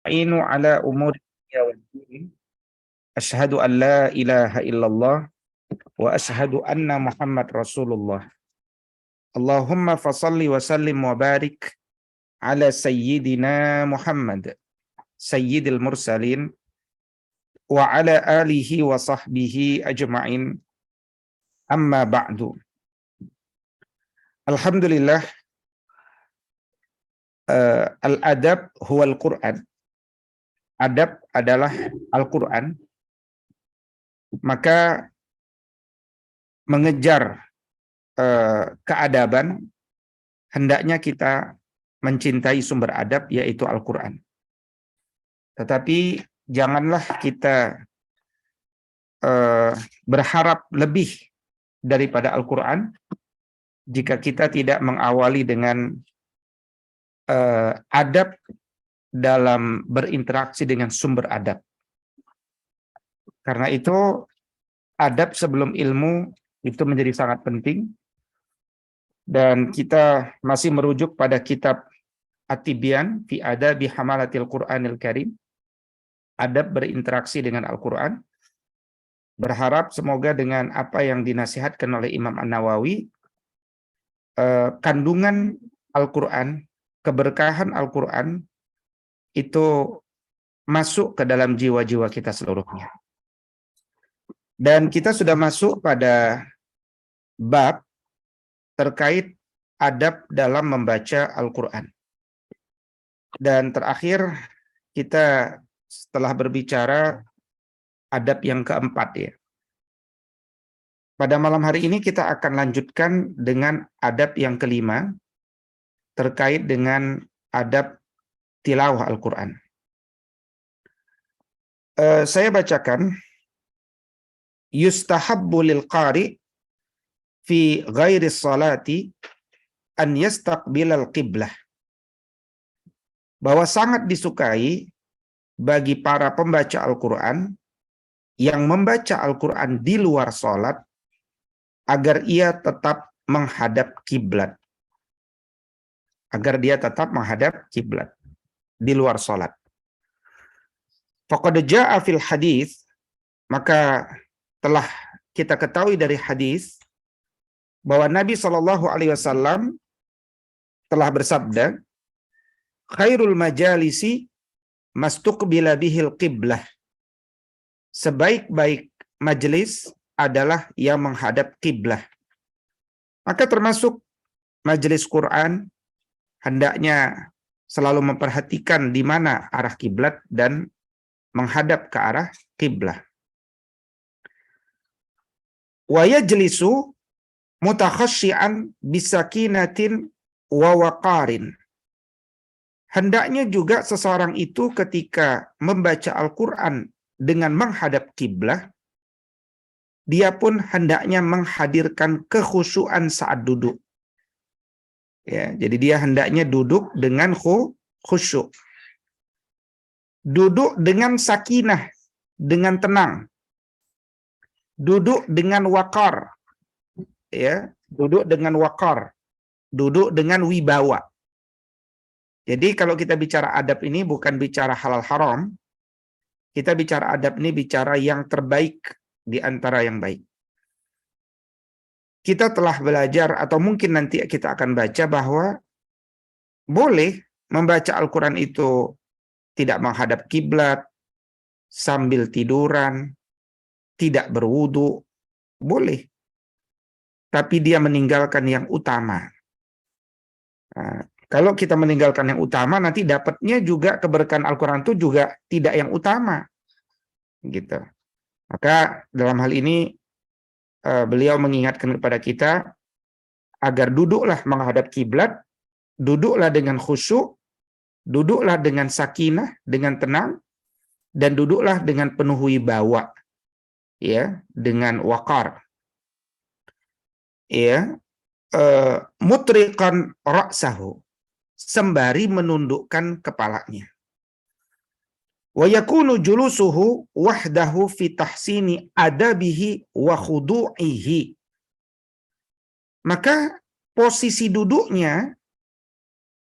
A'inu ala umuri dunya wad din. Asyhadu an la ilaha illallah wa asyhadu anna Muhammad Rasulullah. Allahumma fasalli wa sallim wa barik ala sayyidina Muhammad sayyidil mursalin wa ala alihi wa sahbihi ajma'in. Amma ba'du. Alhamdulillah, al-adab huwa al-Qur'an. Adab adalah Al-Quran. Maka mengejar keadaban, hendaknya kita mencintai sumber adab, yaitu Al-Quran. Tetapi janganlah kita berharap lebih daripada Al-Quran jika kita tidak mengawali dengan adab dalam berinteraksi dengan sumber adab. Karena itu adab sebelum ilmu itu menjadi sangat penting, dan kita masih merujuk pada kitab At-Tibyan fi Adabi Hamalatil Qur'anil Karim, adab berinteraksi dengan Al-Quran. Berharap semoga dengan apa yang dinasihatkan oleh Imam An-Nawawi, kandungan Al-Quran, keberkahan Al-Quran itu masuk ke dalam jiwa-jiwa kita seluruhnya. Dan kita sudah masuk pada bab terkait adab dalam membaca Al-Quran. Dan terakhir kita setelah berbicara adab yang keempat, ya. Pada malam hari ini kita akan lanjutkan dengan adab yang kelima terkait dengan adab tilawah Al-Quran. Saya bacakan. Yustahabbu lil qari fi ghairi salati an yastaqbilal qiblah. Bahwa sangat disukai bagi para pembaca Al-Quran yang membaca Al-Quran di luar salat agar ia tetap menghadap kiblat. Agar dia tetap menghadap kiblat di luar salat. Faqad jaa'a fil hadis, maka telah kita ketahui dari hadis bahwa Nabi SAW telah bersabda, khairul majalisi mastuqbila bihil qiblah. Sebaik-baik majelis adalah yang menghadap kiblah. Maka termasuk majelis Quran hendaknya selalu memperhatikan di mana arah kiblat dan menghadap ke arah kiblah. Wa yajlisu mutakhasyian bisakinatin wa waqarin. Hendaknya juga seseorang itu ketika membaca Al-Quran dengan menghadap kiblah, dia pun hendaknya menghadirkan kekhusyuan saat duduk. Ya, jadi dia hendaknya duduk dengan khusyuk. Duduk dengan sakinah, dengan tenang. Duduk dengan waqar. Ya, duduk dengan waqar. Duduk dengan wibawa. Jadi kalau kita bicara adab ini bukan bicara halal haram. Kita bicara adab ini bicara yang terbaik di antara yang baik. Kita telah belajar, atau mungkin nanti kita akan baca, bahwa boleh membaca Al-Quran itu tidak menghadap kiblat, sambil tiduran, tidak berwudu, boleh. Tapi dia meninggalkan yang utama. Nah, kalau kita meninggalkan yang utama, nanti dapatnya juga keberkahan Al-Quran itu juga tidak yang utama. Gitu. Maka dalam hal ini beliau mengingatkan kepada kita agar duduklah menghadap kiblat, duduklah dengan khusyuk, duduklah dengan sakinah, dengan tenang, dan duduklah dengan penuh wibawa, ya, dengan waqar. Ya, mutriqan ra'sahu, sembari menundukkan kepalanya. Wa yakunu julusuhu wahdahu fi tahsini adabihi wa khudu'ihi. Maka posisi duduknya,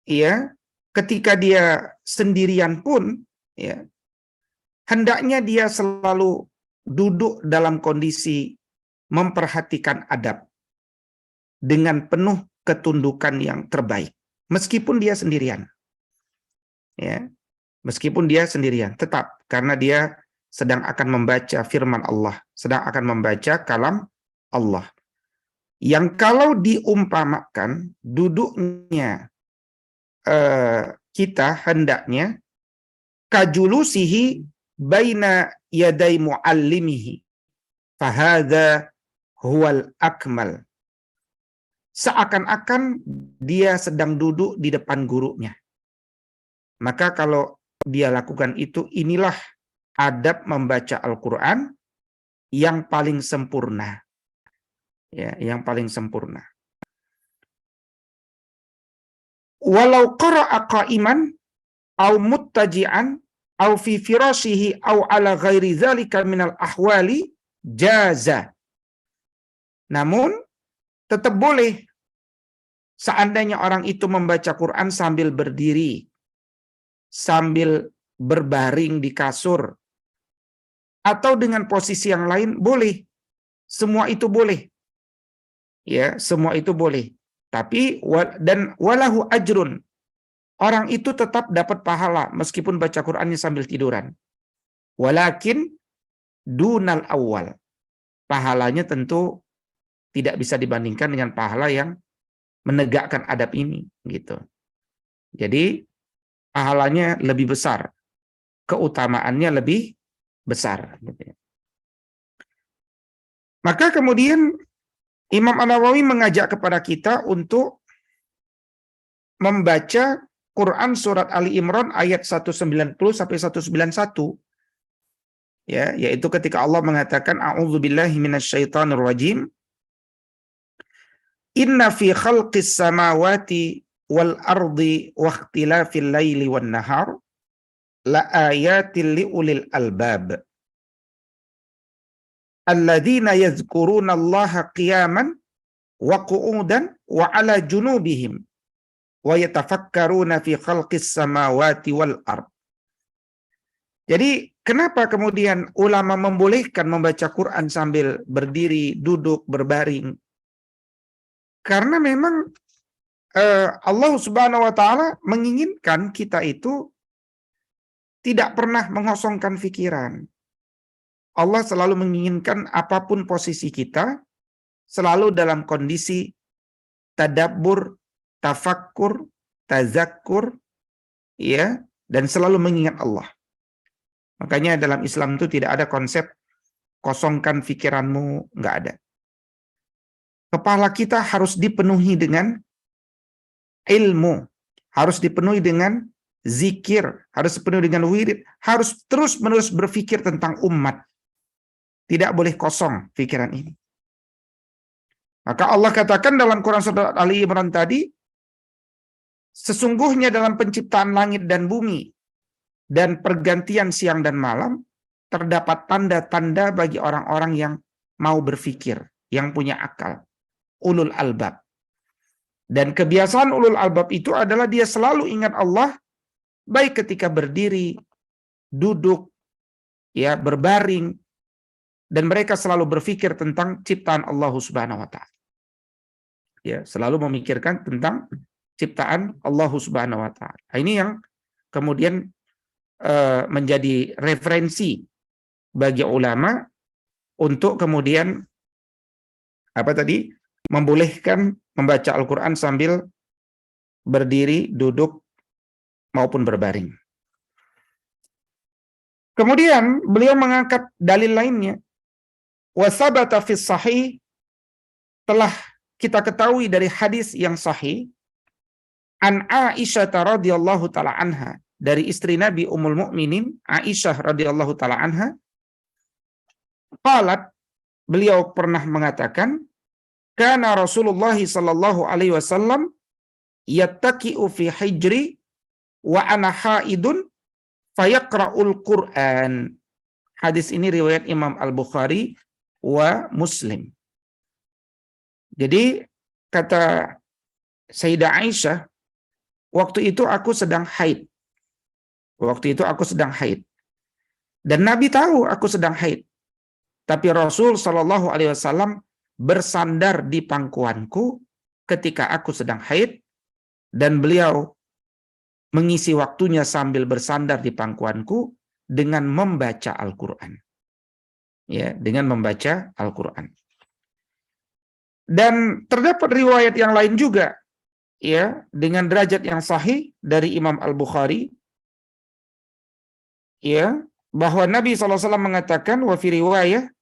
ya, ketika dia sendirian pun ya. Hendaknya dia selalu duduk dalam kondisi memperhatikan adab dengan penuh ketundukan yang terbaik, meskipun dia sendirian. Ya, meskipun dia sendirian, tetap karena dia sedang akan membaca firman Allah, sedang akan membaca kalam Allah. Yang kalau diumpamakan duduknya kita hendaknya kajulusihi baina yaday muallimihi fahadha huwal akmal. Seakan-akan dia sedang duduk di depan gurunya. Maka kalau dia lakukan itu, inilah adab membaca Al-Quran yang paling sempurna. Ya, yang paling sempurna. Walau qara'a qa'iman au muttaji'an au fi firashihi au ala ghairi dzalika minal ahwali jaza. Namun tetap boleh seandainya orang itu membaca Quran sambil berdiri, sambil berbaring di kasur, atau dengan posisi yang lain, boleh. Semua itu boleh. Ya, semua itu boleh. Tapi dan walahu ajrun. Orang itu tetap dapat pahala meskipun baca Qur'annya sambil tiduran. Walakin dunal awal. Pahalanya tentu tidak bisa dibandingkan dengan pahala yang menegakkan adab ini, gitu. Jadi pahalanya lebih besar, keutamaannya lebih besar. Gitu. Maka kemudian Imam An-Nawawi mengajak kepada kita untuk membaca Quran surat Ali Imran ayat 190 sampai 191. Ya, yaitu ketika Allah mengatakan a'udzubillahi minasyaitonir rajim. Inna fi khalqis samawati wal ardi wa ikhtilafil laili wan nahar la ayatil liulil albab. Alladzina yazkuruna Allaha qiyaman wa qu'udan wa ala junubihim wa yatafakkaruna fi khalqis samawati wal ard. Jadi kenapa kemudian ulama membolehkan membaca Quran sambil berdiri, duduk, berbaring? Karena memang Allah Subhanahu wa taala menginginkan kita itu tidak pernah mengosongkan pikiran. Allah selalu menginginkan apapun posisi kita, selalu dalam kondisi tadabbur, tafakkur, tazakkur, ya, dan selalu mengingat Allah. Makanya dalam Islam itu tidak ada konsep kosongkan pikiranmu, nggak ada. Kepala kita harus dipenuhi dengan ilmu, harus dipenuhi dengan zikir, harus dipenuhi dengan wirid, harus terus-menerus berpikir tentang umat. Tidak boleh kosong pikiran ini. Maka Allah katakan dalam Quran surat Ali Imran tadi, sesungguhnya dalam penciptaan langit dan bumi dan pergantian siang dan malam, terdapat tanda-tanda bagi orang-orang yang mau berpikir, yang punya akal, ulul albab. Dan kebiasaan ulul albab itu adalah dia selalu ingat Allah, baik ketika berdiri, duduk, ya, berbaring, dan mereka selalu berpikir tentang ciptaan Allah Subhanahu wa taala. Ya, selalu memikirkan tentang ciptaan Allah Subhanahu wa taala. Ini yang kemudian menjadi referensi bagi ulama untuk kemudian membolehkan membaca Al-Qur'an sambil berdiri, duduk maupun berbaring. Kemudian beliau mengangkat dalil lainnya. Wa sabata fis sahih, telah kita ketahui dari hadis yang sahih, an Aisyah radhiyallahu taala anha, dari istri Nabi Ummul Mukminin Aisyah radhiyallahu taala anha, qalat, beliau pernah mengatakan, kana Rasulullah sallallahu alaihi wasallam yattaqi'u fi hijri wa ana haidun fayaqra'ul Qur'an. Hadis ini riwayat Imam Al-Bukhari wa Muslim. Jadi kata Sayyidah Aisyah, waktu itu aku sedang haid. Waktu itu aku sedang haid. Dan Nabi tahu aku sedang haid. Tapi Rasul Shallallahu Alaihi Wasallam bersandar di pangkuanku ketika aku sedang haid, dan beliau mengisi waktunya sambil bersandar di pangkuanku dengan membaca Al-Quran. Ya, dengan membaca Al-Quran. Dan terdapat riwayat yang lain juga, ya, dengan derajat yang sahih dari Imam Al-Bukhari, ya, bahwa Nabi SAW mengatakan, wa fi riwayah,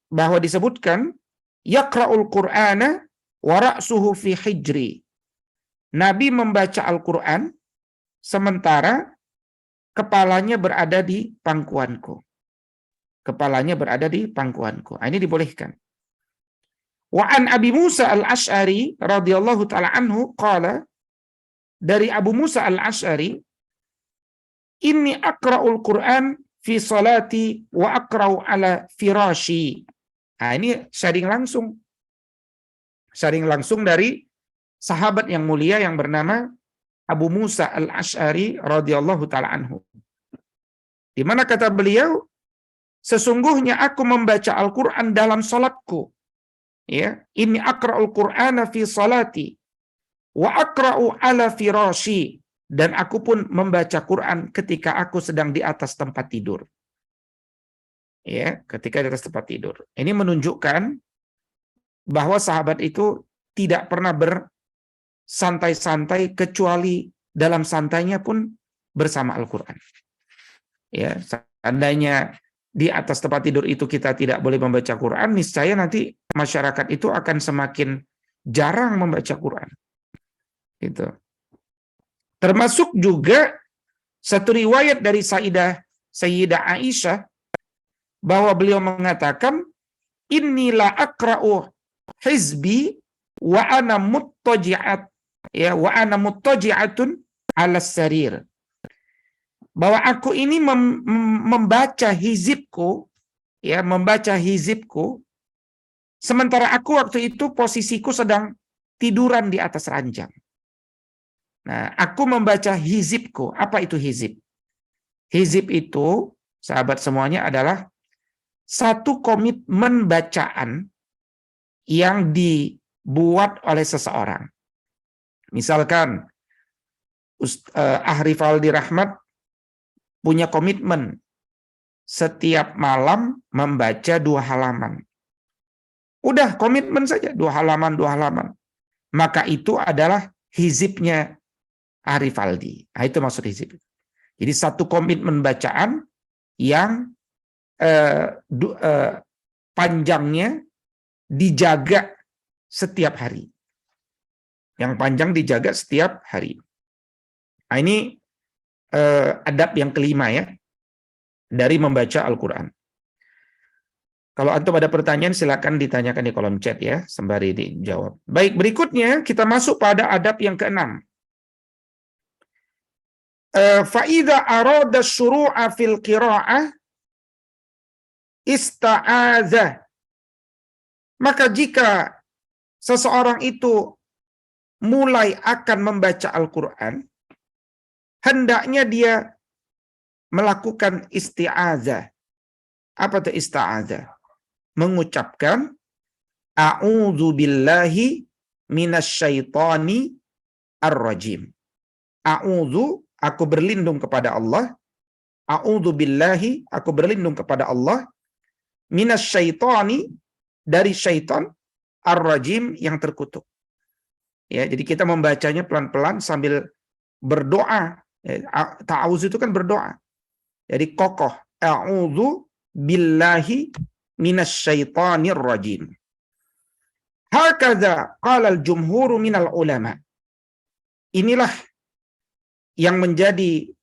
bahwa disebutkan, yaqra'ul Qur'ana wa ra'suhu fi hijri. Nabi membaca Al-Quran sementara kepalanya berada di pangkuanku. Kepalanya berada di pangkuanku. Ini dibolehkan. Wa an Abi Musa al-Ash'ari radhiyallahu ta'ala anhu qala, dari Abu Musa al-Ash'ari, inni aqra'ul Qur'an fi salati wa aqra'u ala firashi. Ini sharing langsung dari sahabat yang mulia yang bernama Abu Musa al-Ash'ari radhiyallahu ta'ala anhu. Di mana kata beliau, sesungguhnya aku membaca Al-Quran dalam salatku. Ya, ini aqra'ul Qur'ana fi salati wa aqra'u ala firashi, dan aku pun membaca Quran ketika aku sedang di atas tempat tidur. Ya, ketika di atas tempat tidur. Ini menunjukkan bahwa sahabat itu tidak pernah bersantai-santai, kecuali dalam santainya pun bersama Al-Quran. Ya, seandainya di atas tempat tidur itu kita tidak boleh membaca Quran, niscaya nanti masyarakat itu akan semakin jarang membaca Quran. Gitu. Termasuk juga satu riwayat dari Sayyidah Aisyah, bahwa beliau mengatakan, inilah aqra'u hizbi wa ana muttaji'atun ala sarir. Bahwa aku ini membaca hizibku, ya, membaca hizibku, sementara aku waktu itu posisiku sedang tiduran di atas ranjang. Nah, aku membaca hizibku. Apa itu hizib? Hizib itu, sahabat semuanya, adalah satu komitmen bacaan yang dibuat oleh seseorang. Misalkan Ahri Faldi Rahmat punya komitmen setiap malam membaca 2 halaman. Udah, komitmen saja 2 halaman, 2 halaman. Maka itu adalah hizibnya Ahri Faldi. Nah, itu maksud hizib. Jadi satu komitmen bacaan yang panjangnya dijaga setiap hari. Yang panjang dijaga setiap hari. Nah, ini adab yang kelima, ya, dari membaca Al-Quran. Kalau antum ada pertanyaan, silakan ditanyakan di kolom chat, ya, sembari dijawab. Baik, berikutnya kita masuk pada adab yang keenam. Fa'idha arada syuru'a fil qira'ah ista'adha. Maka jika seseorang itu mulai akan membaca Al-Quran, hendaknya dia melakukan isti'adzah. Apa itu isti'adzah? Mengucapkan a'udzu billahi minasyaitani ar-rajim. A'udzu, aku berlindung kepada Allah. A'udzu billahi, aku berlindung kepada Allah. Minasyaitani, dari syaitan, ar-rajim, yang terkutuk. Ya, jadi kita membacanya pelan-pelan sambil berdoa. Ta'awuz itu kan berdoa. Jadi kokoh. A'udzu billahi minasyaitonir rajim. Hakadha qala al-jumhur minal ulama. Inilah yang menjadi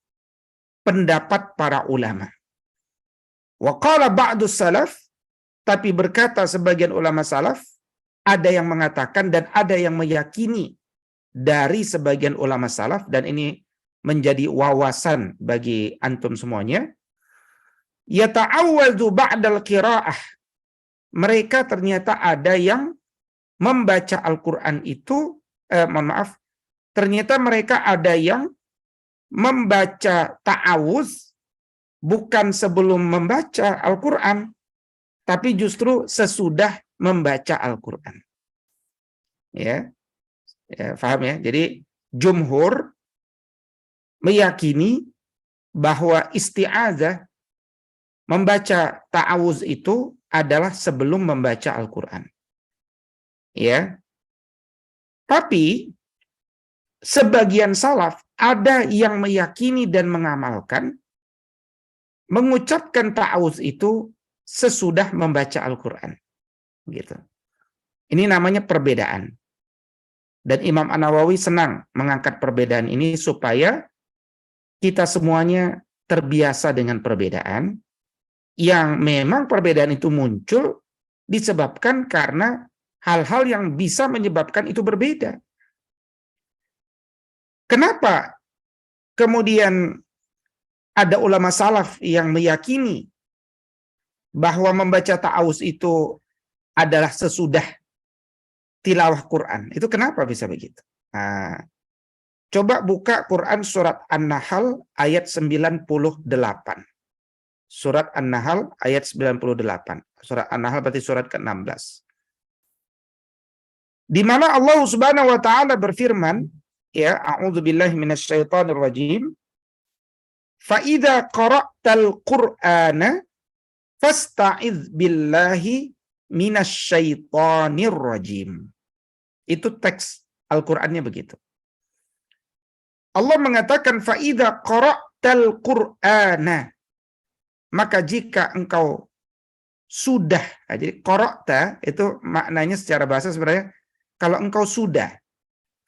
pendapat para ulama. Wa qala ba'du salaf, tapi berkata sebagian ulama salaf, ada yang mengatakan dan ada yang meyakini dari sebagian ulama salaf, dan ini menjadi wawasan bagi antum semuanya. Yata'awwadzu ba'dal qira'ah. Mereka ternyata ada yang membaca Al-Quran itu, ternyata mereka ada yang membaca ta'awuz bukan sebelum membaca Al-Quran, tapi justru sesudah membaca Al-Quran. Ya, paham ya? Jadi jumhur meyakini bahwa isti'adzah, membaca ta'awuz itu adalah sebelum membaca Al-Quran. Ya, tapi sebagian salaf ada yang meyakini dan mengamalkan mengucapkan ta'awuz itu sesudah membaca Al-Quran. Gitu. Ini namanya perbedaan. Dan Imam An-Nawawi senang mengangkat perbedaan ini supaya kita semuanya terbiasa dengan perbedaan, yang memang perbedaan itu muncul disebabkan karena hal-hal yang bisa menyebabkan itu berbeda. Kenapa kemudian ada ulama salaf yang meyakini bahwa membaca ta'awuz itu adalah sesudah tilawah Quran? Itu kenapa bisa begitu? Nah, coba buka Quran surat An-Nahl ayat 98. Surat An-Nahl ayat 98. Surat An-Nahl berarti surat ke-16. Di mana Allah Subhanahu wa taala berfirman, ya, a'udzubillahi minasyaitonir rajim. Fa idza qara'tal Qur'ana fasta'iz billahi minasyaitonir rajim. Itu teks Al-Qur'annya begitu. Allah mengatakan fa idza qara'tal Qur'ana, maka jika engkau sudah, jadi qara'ta itu maknanya secara bahasa sebenarnya kalau engkau sudah,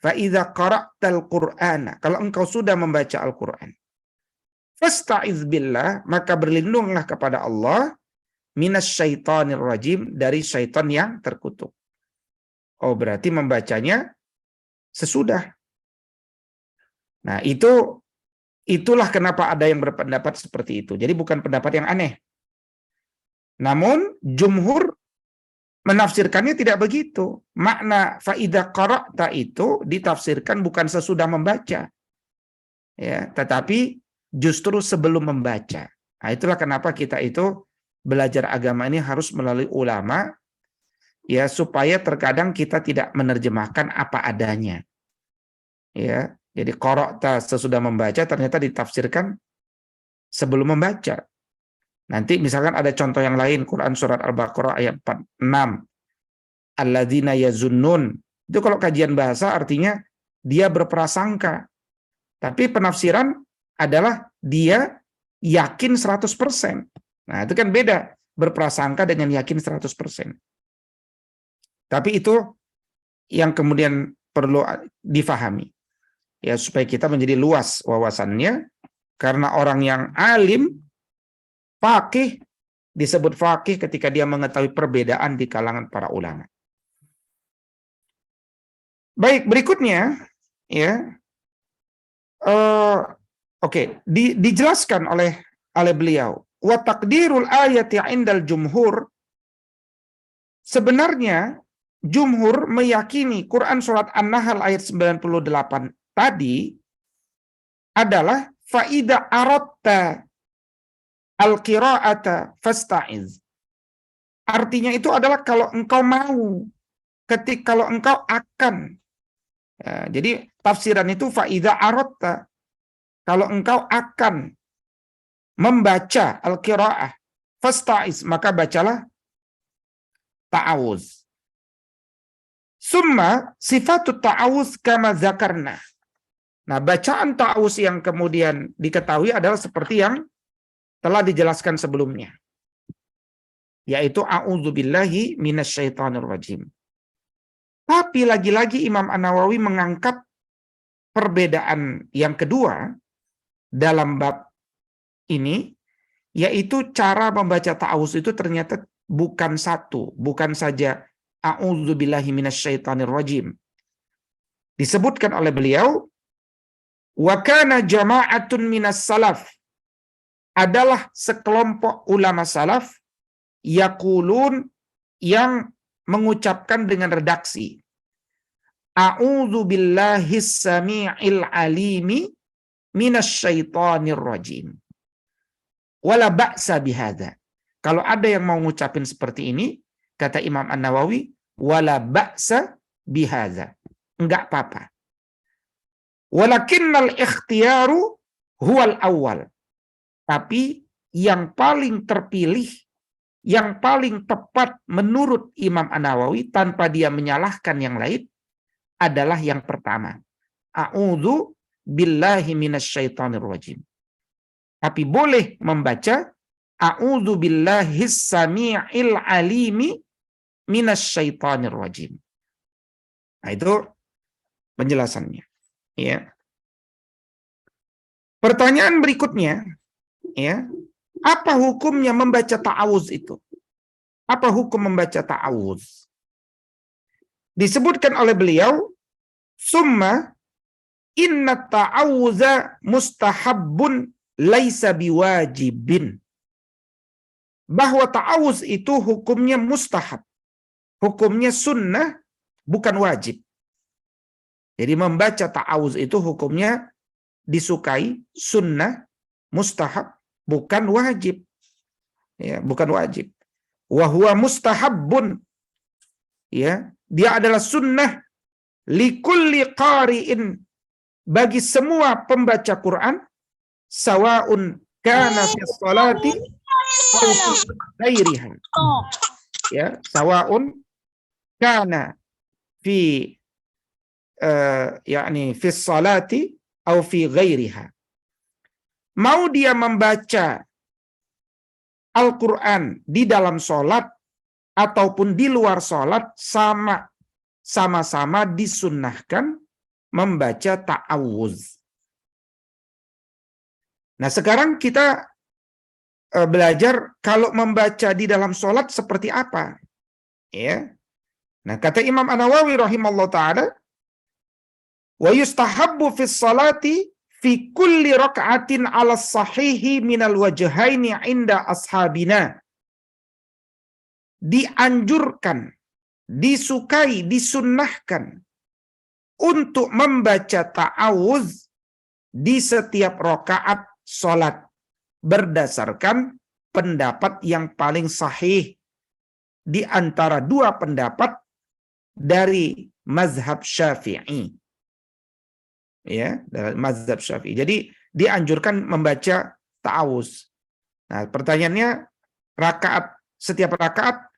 fa idza qara'tal Qur'ana, kalau engkau sudah membaca Al-Qur'an, fasta'iz billah, maka berlindunglah kepada Allah minasyaitonir rajim, dari syaitan yang terkutuk. Oh, berarti membacanya sesudah. Nah, itulah kenapa ada yang berpendapat seperti itu. Jadi bukan pendapat yang aneh. Namun jumhur menafsirkannya tidak begitu. Makna faida qara'ta itu ditafsirkan bukan sesudah membaca, ya, tetapi justru sebelum membaca. Nah, itulah kenapa kita itu belajar agama ini harus melalui ulama, ya, supaya terkadang kita tidak menerjemahkan apa adanya. Ya, jadi qara'ta sesudah membaca ternyata ditafsirkan sebelum membaca. Nanti misalkan ada contoh yang lain, Quran surat Al-Baqarah ayat 46. Alladzina yazunnun. Itu kalau kajian bahasa artinya dia berprasangka. Tapi penafsiran adalah dia yakin 100%. Nah, itu kan beda, berprasangka dengan yakin 100%. Tapi itu yang kemudian perlu difahami. Ya, supaya kita menjadi luas wawasannya, karena orang yang alim, faqih, disebut faqih ketika dia mengetahui perbedaan di kalangan para ulama. Baik, berikutnya, ya, dijelaskan oleh beliau, wa taqdirul ayati indal jumhur, sebenarnya jumhur meyakini Quran surat An-Nahl ayat 98 tadi adalah faida aratta al-qira'ata fasta'iz. Artinya itu adalah kalau engkau mau, kalau engkau akan. Ya, jadi tafsiran itu faida aratta, kalau engkau akan membaca al-qira'ah fasta'iz, maka bacalah ta'awuz. Summa sifatut ta'awuz kama zakarna. Nah, bacaan ta'awuz yang kemudian diketahui adalah seperti yang telah dijelaskan sebelumnya, yaitu a'udzubillahi minasyaitonir rajim. Tapi lagi-lagi Imam An-Nawawi mengangkat perbedaan yang kedua dalam bab ini, yaitu cara membaca ta'awuz itu ternyata bukan satu, bukan saja a'udzubillahi minasyaitonir rajim. Disebutkan oleh beliau, wa kana jama'atun minas salaf, adalah sekelompok ulama salaf, yaqulun, yang mengucapkan dengan redaksi a'udzu billahis samii'il alimi minasyaitonir rajim. Wala ba'sa bihadza. Kalau ada yang mau ngucapin seperti ini, kata Imam An-Nawawi, wala ba'sa bihadza. Enggak apa-apa. Walakinnal ikhtiyaru huwal awal. Tapi yang paling terpilih, yang paling tepat menurut Imam An-Nawawi tanpa dia menyalahkan yang lain adalah yang pertama. A'udzu billahi minasyaitonir rajim. Tapi boleh membaca a'udzu billahis samii'il alimi minasyaitonir rajim. Nah, itu penjelasannya, ya. Pertanyaan berikutnya, ya. Apa hukumnya membaca ta'awuz itu? Apa hukum membaca ta'awuz? Disebutkan oleh beliau, summa inna ta'awuza mustahabbun laisa biwajibin. Bahwa ta'awuz itu hukumnya mustahab. Hukumnya sunnah, bukan wajib. Jadi membaca ta'awuz itu hukumnya disukai, sunnah, mustahab, bukan wajib. Ya, bukan wajib. Wa huwa mustahabbun. Ya, dia adalah sunnah likulli qari'in, bagi semua pembaca Quran, sawaun kana fi sholati aw fi ghairiha. Ya, sawaun kana fi yakni fi sholati aw fi ghairiha. Mau dia membaca Al-Quran di dalam sholat ataupun di luar sholat, sama-sama disunnahkan membaca ta'awuz. Nah, sekarang kita belajar kalau membaca di dalam sholat seperti apa. Ya. Nah, kata Imam An-Nawawi rahimallahu ta'ala, wa yustahabbu fis salati fi kulli raka'atin ala sahihi minal wajhaini inda ashabina. Dianjurkan, disukai, disunnahkan untuk membaca ta'awuz di setiap rakaat sholat berdasarkan pendapat yang paling sahih di antara dua pendapat dari mazhab Syafi'i. Ya, dari mazhab Syafi'i. Jadi dianjurkan membaca ta'awuz. Nah, pertanyaannya, setiap rakaat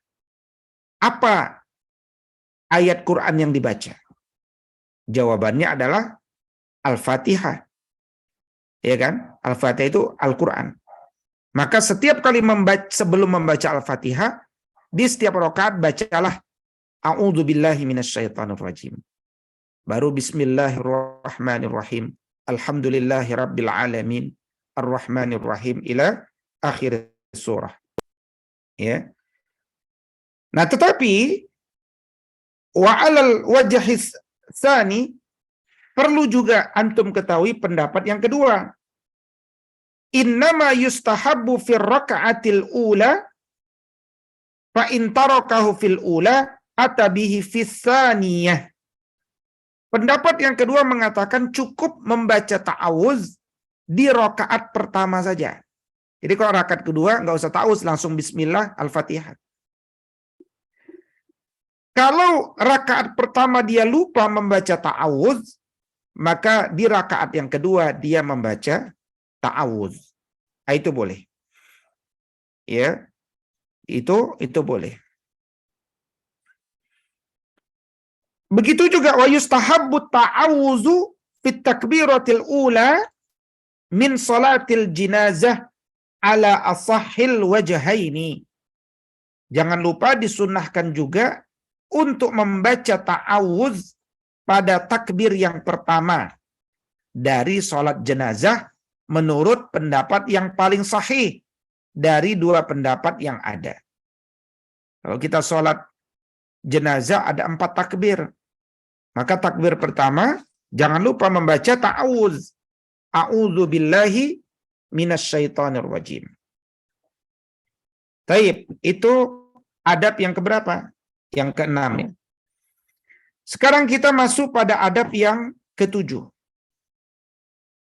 apa ayat Quran yang dibaca? Jawabannya adalah Al-Fatihah. Ya kan? Al-Fatihah itu Al-Quran. Maka setiap kali sebelum membaca Al-Fatihah, di setiap rakaat bacalah a'udzu billahi minasyaitonir rajim. Baru bismillahirrahmanirrahim. Alhamdulillahirabbil alamin. Ar-Rahmanir Rahim ila akhir surah. Ya. Nah, tetapi wa 'alal wajhi tsani, perlu juga antum ketahui pendapat yang kedua. Innama yustahabbu fir raka'atil ula fa in tarakahu fil ula atabihi fis tsaniyah. Pendapat yang kedua mengatakan cukup membaca ta'awuz di rakaat pertama saja. Jadi kalau rakaat kedua nggak usah ta'awuz, langsung bismillah, Al-Fatihah. Kalau rakaat pertama dia lupa membaca ta'awuz, maka di rakaat yang kedua dia membaca ta'awuz. Nah, itu boleh. Ya. Itu boleh. Begitu juga wa yustahabbu ta'awuzu fit takbiratil ula min salatil jinazah ala asahhil wajhaini. Jangan lupa disunnahkan juga untuk membaca ta'awuz pada takbir yang pertama dari sholat jenazah menurut pendapat yang paling sahih dari dua pendapat yang ada. Kalau kita sholat jenazah ada 4 takbir. Maka takbir pertama jangan lupa membaca ta'awuz. A'udzu billahi minasyaitonir rajim. Taib, itu adab yang keberapa? Yang ke-6 ya. Sekarang kita masuk pada adab yang ke-7.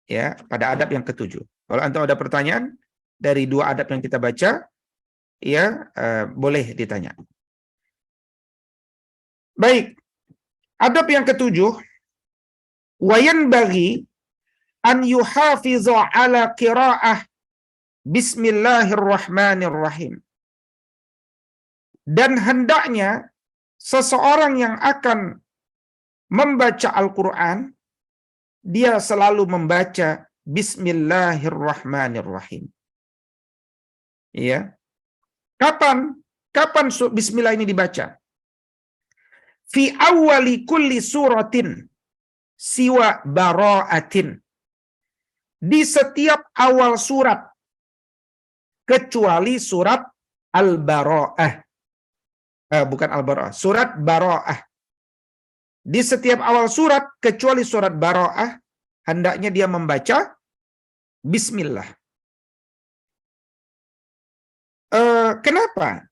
Ya, pada adab yang ketujuh. Kalau antum ada pertanyaan dari dua adab yang kita baca, ya boleh ditanya. Baik, adab yang ketujuh, wayan bagi an yuhafiza ala qiraah Bismillahirrahmanirrahim. Dan hendaknya seseorang yang akan membaca Al-Quran, dia selalu membaca Bismillahirrahmanirrahim. Ya. Kapan Bismillah ini dibaca? Fi awwali kulli suratin siwa bara'atin. Di setiap awal surat kecuali surat Al-Bara'ah. Bukan Al-Bara'ah, surat Bara'ah. Di setiap awal surat kecuali surat Bara'ah, hendaknya dia membaca Bismillah. Kenapa?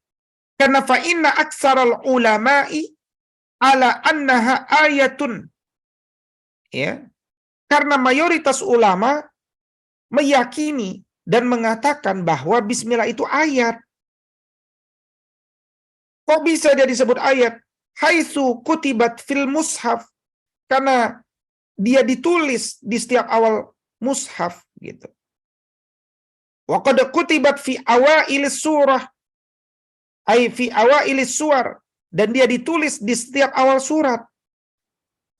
Karena fa inna aksaral ulama'i ala annaha ayatun. Ya. Karena mayoritas ulama meyakini dan mengatakan bahwa Bismillah itu ayat. Kok bisa dia disebut ayat? Haitsu kutibat fil mushaf. Karena dia ditulis di setiap awal mushaf gitu. Wa qad kutibat fi awailis surah. Ai fi awailis suwar. Dan dia ditulis di setiap awal surat.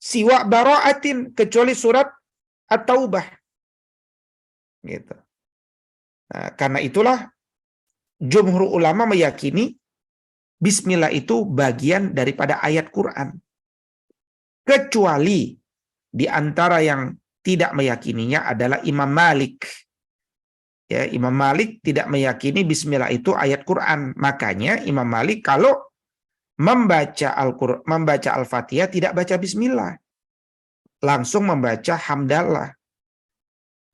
Siwa bara'atin, kecuali surat At-Taubah. Gitu. Nah, karena itulah jumhur ulama meyakini Bismillah itu bagian daripada ayat Quran. Kecuali di antara yang tidak meyakininya adalah Imam Malik. Ya, Imam Malik tidak meyakini Bismillah itu ayat Quran. Makanya Imam Malik kalau membaca Al-Quran, membaca Al-Fatihah tidak baca Bismillah. Langsung membaca Hamdallah.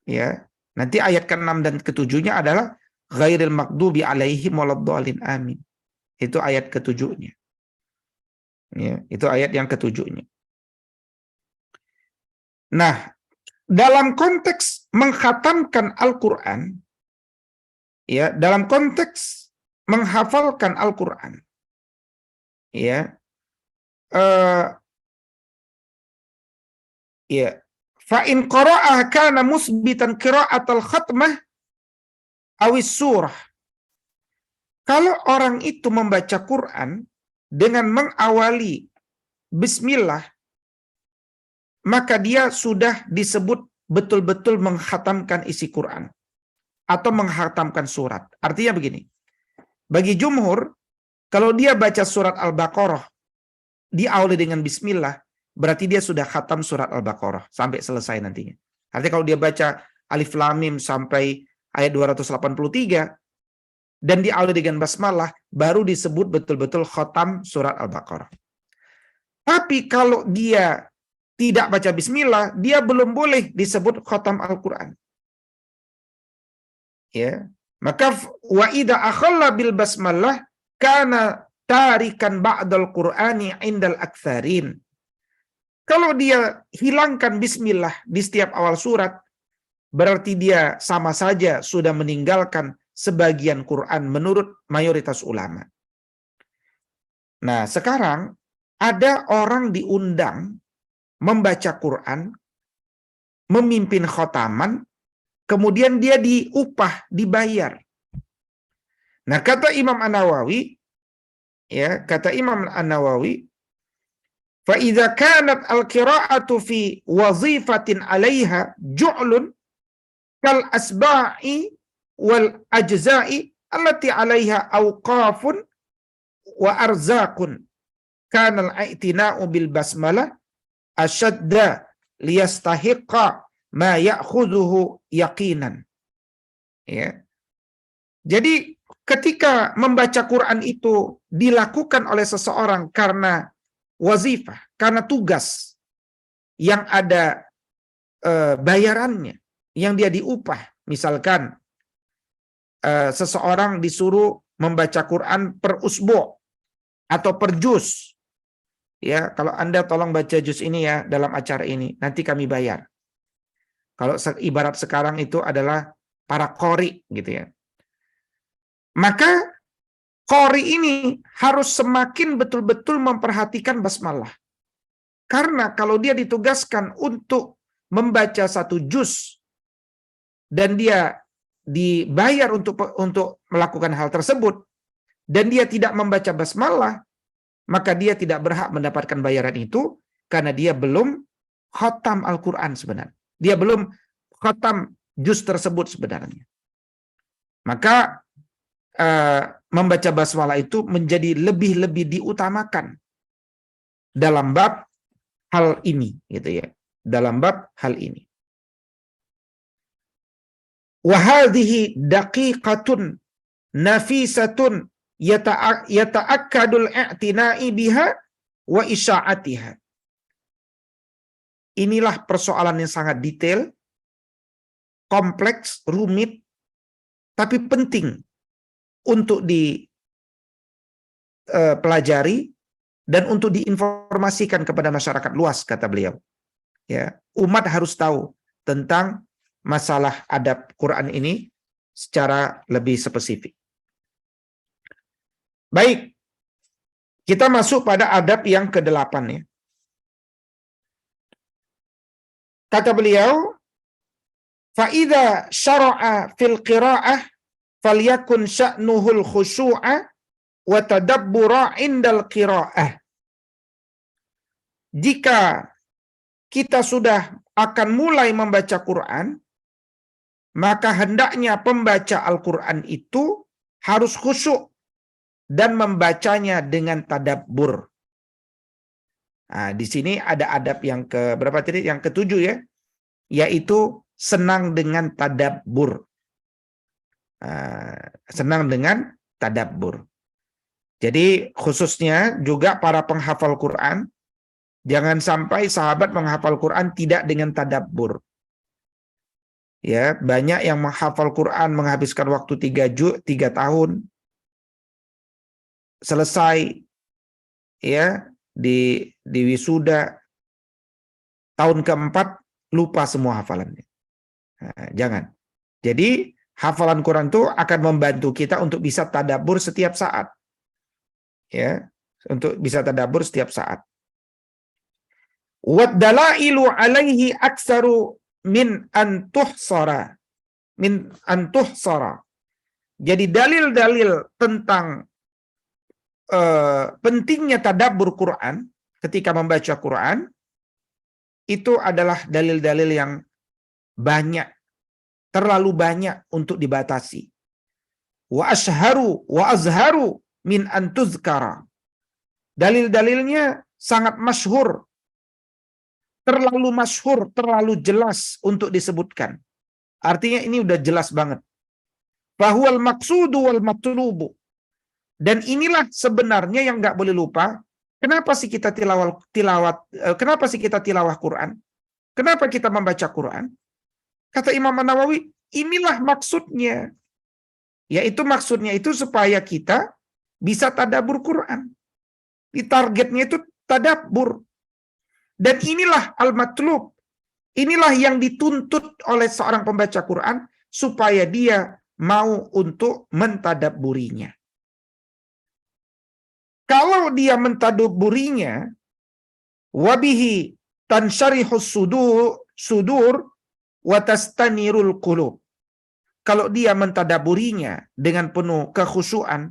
Ya. Nanti ayat ke-6 dan ke-7-nya adalah ghairil maghdubi alaihim waladdallin amin. Itu ayat ke-7-nya. Ya, itu ayat yang ke-7-nya. Nah, dalam konteks mengkhatamkan Al-Quran, ya, dalam konteks menghafalkan Al-Quran, ya, ya, fa in qara'ah kana musbitan qira'atal khatmah awis surah. Kalau orang itu membaca Quran dengan mengawali Bismillah, maka dia sudah disebut betul-betul menghatamkan isi Quran atau menghatamkan surat. Artinya begini, bagi jumhur, kalau dia baca surat Al-Baqarah diawali dengan Bismillah, berarti dia sudah khatam surat Al-Baqarah sampai selesai nantinya. Artinya kalau dia baca Alif Lam Mim sampai ayat 283 dan diawali dengan basmalah, baru disebut betul-betul khatam surat Al-Baqarah. Tapi kalau dia tidak baca bismillah, dia belum boleh disebut khatam Al-Quran. Ya, maka wa idza akhalla bil basmalah kana tarikan ba'dal Qur'ani indal aktsarin. Kalau dia hilangkan bismillah di setiap awal surat, berarti dia sama saja sudah meninggalkan sebagian Quran menurut mayoritas ulama. Nah, sekarang ada orang diundang membaca Quran, memimpin khotaman, kemudian dia diupah, dibayar. Nah, kata Imam An-Nawawi, ya, kata Imam An-Nawawi, fa idza kanat al-qira'atu fi wazifatin 'alaiha ju'lun kal asba'i wal ajza'i allati 'alaiha awqafun wa arzaqun kana al-i'tina'u bil basmalah ashadda liyastahiqqa ma ya'khudhuhu yaqinan. Ya. Jadi ketika membaca Quran itu dilakukan oleh seseorang karena wazifah, karena tugas yang ada bayarannya, yang dia diupah. Misalkan seseorang disuruh membaca Quran per usbu' atau per juz. Ya, kalau Anda tolong baca juz ini ya dalam acara ini, nanti kami bayar. Kalau ibarat sekarang itu adalah para qori gitu ya. Maka qori ini harus semakin betul-betul memperhatikan basmalah. Karena kalau dia ditugaskan untuk membaca satu juz dan dia dibayar untuk melakukan hal tersebut dan dia tidak membaca basmalah, maka dia tidak berhak mendapatkan bayaran itu karena dia belum khatam Al-Quran sebenarnya. Dia belum khatam juz tersebut sebenarnya. Maka membaca basmalah itu menjadi lebih-lebih diutamakan dalam bab hal ini, gitu ya. Dalam bab hal ini. Wa hadhihi daqiqatun nafisatun yata'akkadul i'tina'i biha wa isya'atiha. Inilah persoalan yang sangat detail, kompleks, rumit, tapi penting untuk dipelajari dan untuk diinformasikan kepada masyarakat luas, kata beliau. Ya, umat harus tahu tentang masalah adab Quran ini secara lebih spesifik. Baik, kita masuk pada adab yang ke-8 ya. Kata beliau, فَإِذَا شَرَعَ فِي الْقِرَاءَةِ فَلْيَكُنْ شَأْنُهُ الْخُشُوعَ وَتَدَبُّرَ عِنْدَ الْقِرَاءَةِ. Jika kita sudah akan mulai membaca Quran, maka hendaknya pembaca Al-Quran itu harus khusyuk dan membacanya dengan tadabbur. Nah, di sini ada adab yang berapa tadi? Yang ke-7 ya, yaitu senang dengan tadabbur. Senang dengan tadabbur. Jadi khususnya juga para penghafal Quran, jangan sampai sahabat menghafal Quran tidak dengan tadabbur. Ya, banyak yang menghafal Quran menghabiskan waktu 3 tahun, selesai ya di wisuda, tahun keempat lupa semua hafalannya. Nah, jangan. Jadi hafalan Quran itu akan membantu kita untuk bisa tadabbur setiap saat. Ya, untuk bisa tadabbur setiap saat. Wad dalailu alaihi aktsaru min an tuhsara. Jadi dalil-dalil tentang pentingnya tadabbur Quran ketika membaca Quran itu adalah dalil-dalil yang banyak, terlalu banyak untuk dibatasi. Wa azharu min an tuzkara. Dalil-dalilnya sangat masyhur, terlalu jelas untuk disebutkan. Artinya ini udah jelas banget. Bahwal maqsudu wal matlubu. Dan inilah sebenarnya yang nggak boleh lupa. Kenapa sih kita kenapa sih kita tilawah Quran? Kenapa kita membaca Quran? Kata Imam Nawawi, inilah maksudnya. Yaitu maksudnya itu supaya kita bisa tadabbur Quran. Di targetnya itu tadabbur. Dan inilah al-matlub. Inilah yang dituntut oleh seorang pembaca Quran supaya dia mau untuk mentadabburinya. Kalau dia mentadabburinya, wabihi tansyarihus sudur wa tastanirul qulub. Kalau dia mentadabburinya dengan penuh kekhusyuan,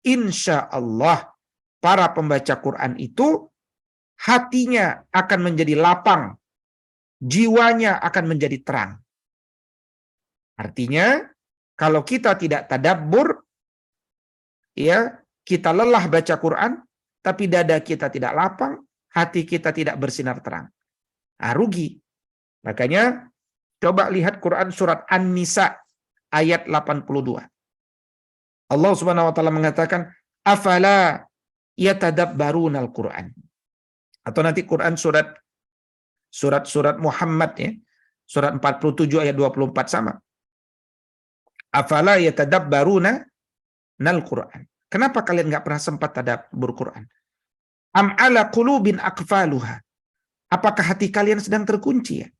insya Allah para pembaca Quran itu hatinya akan menjadi lapang, jiwanya akan menjadi terang. Artinya, kalau kita tidak tadabbur, ya, kita lelah baca Quran, tapi dada kita tidak lapang, hati kita tidak bersinar terang. Nah, rugi. Makanya, coba lihat Quran surat An-Nisa ayat 82. Allah Subhanahu wa taala mengatakan, afala yatadabbaruna al-Quran. Atau nanti Quran surat Muhammad ya, surat 47 ayat 24 sama. Afala yatadabbaruna al-Quran. Kenapa kalian nggak pernah sempat tadabbur Quran? Am ala qulubin aqfaluha. Apakah hati kalian sedang terkunci ya?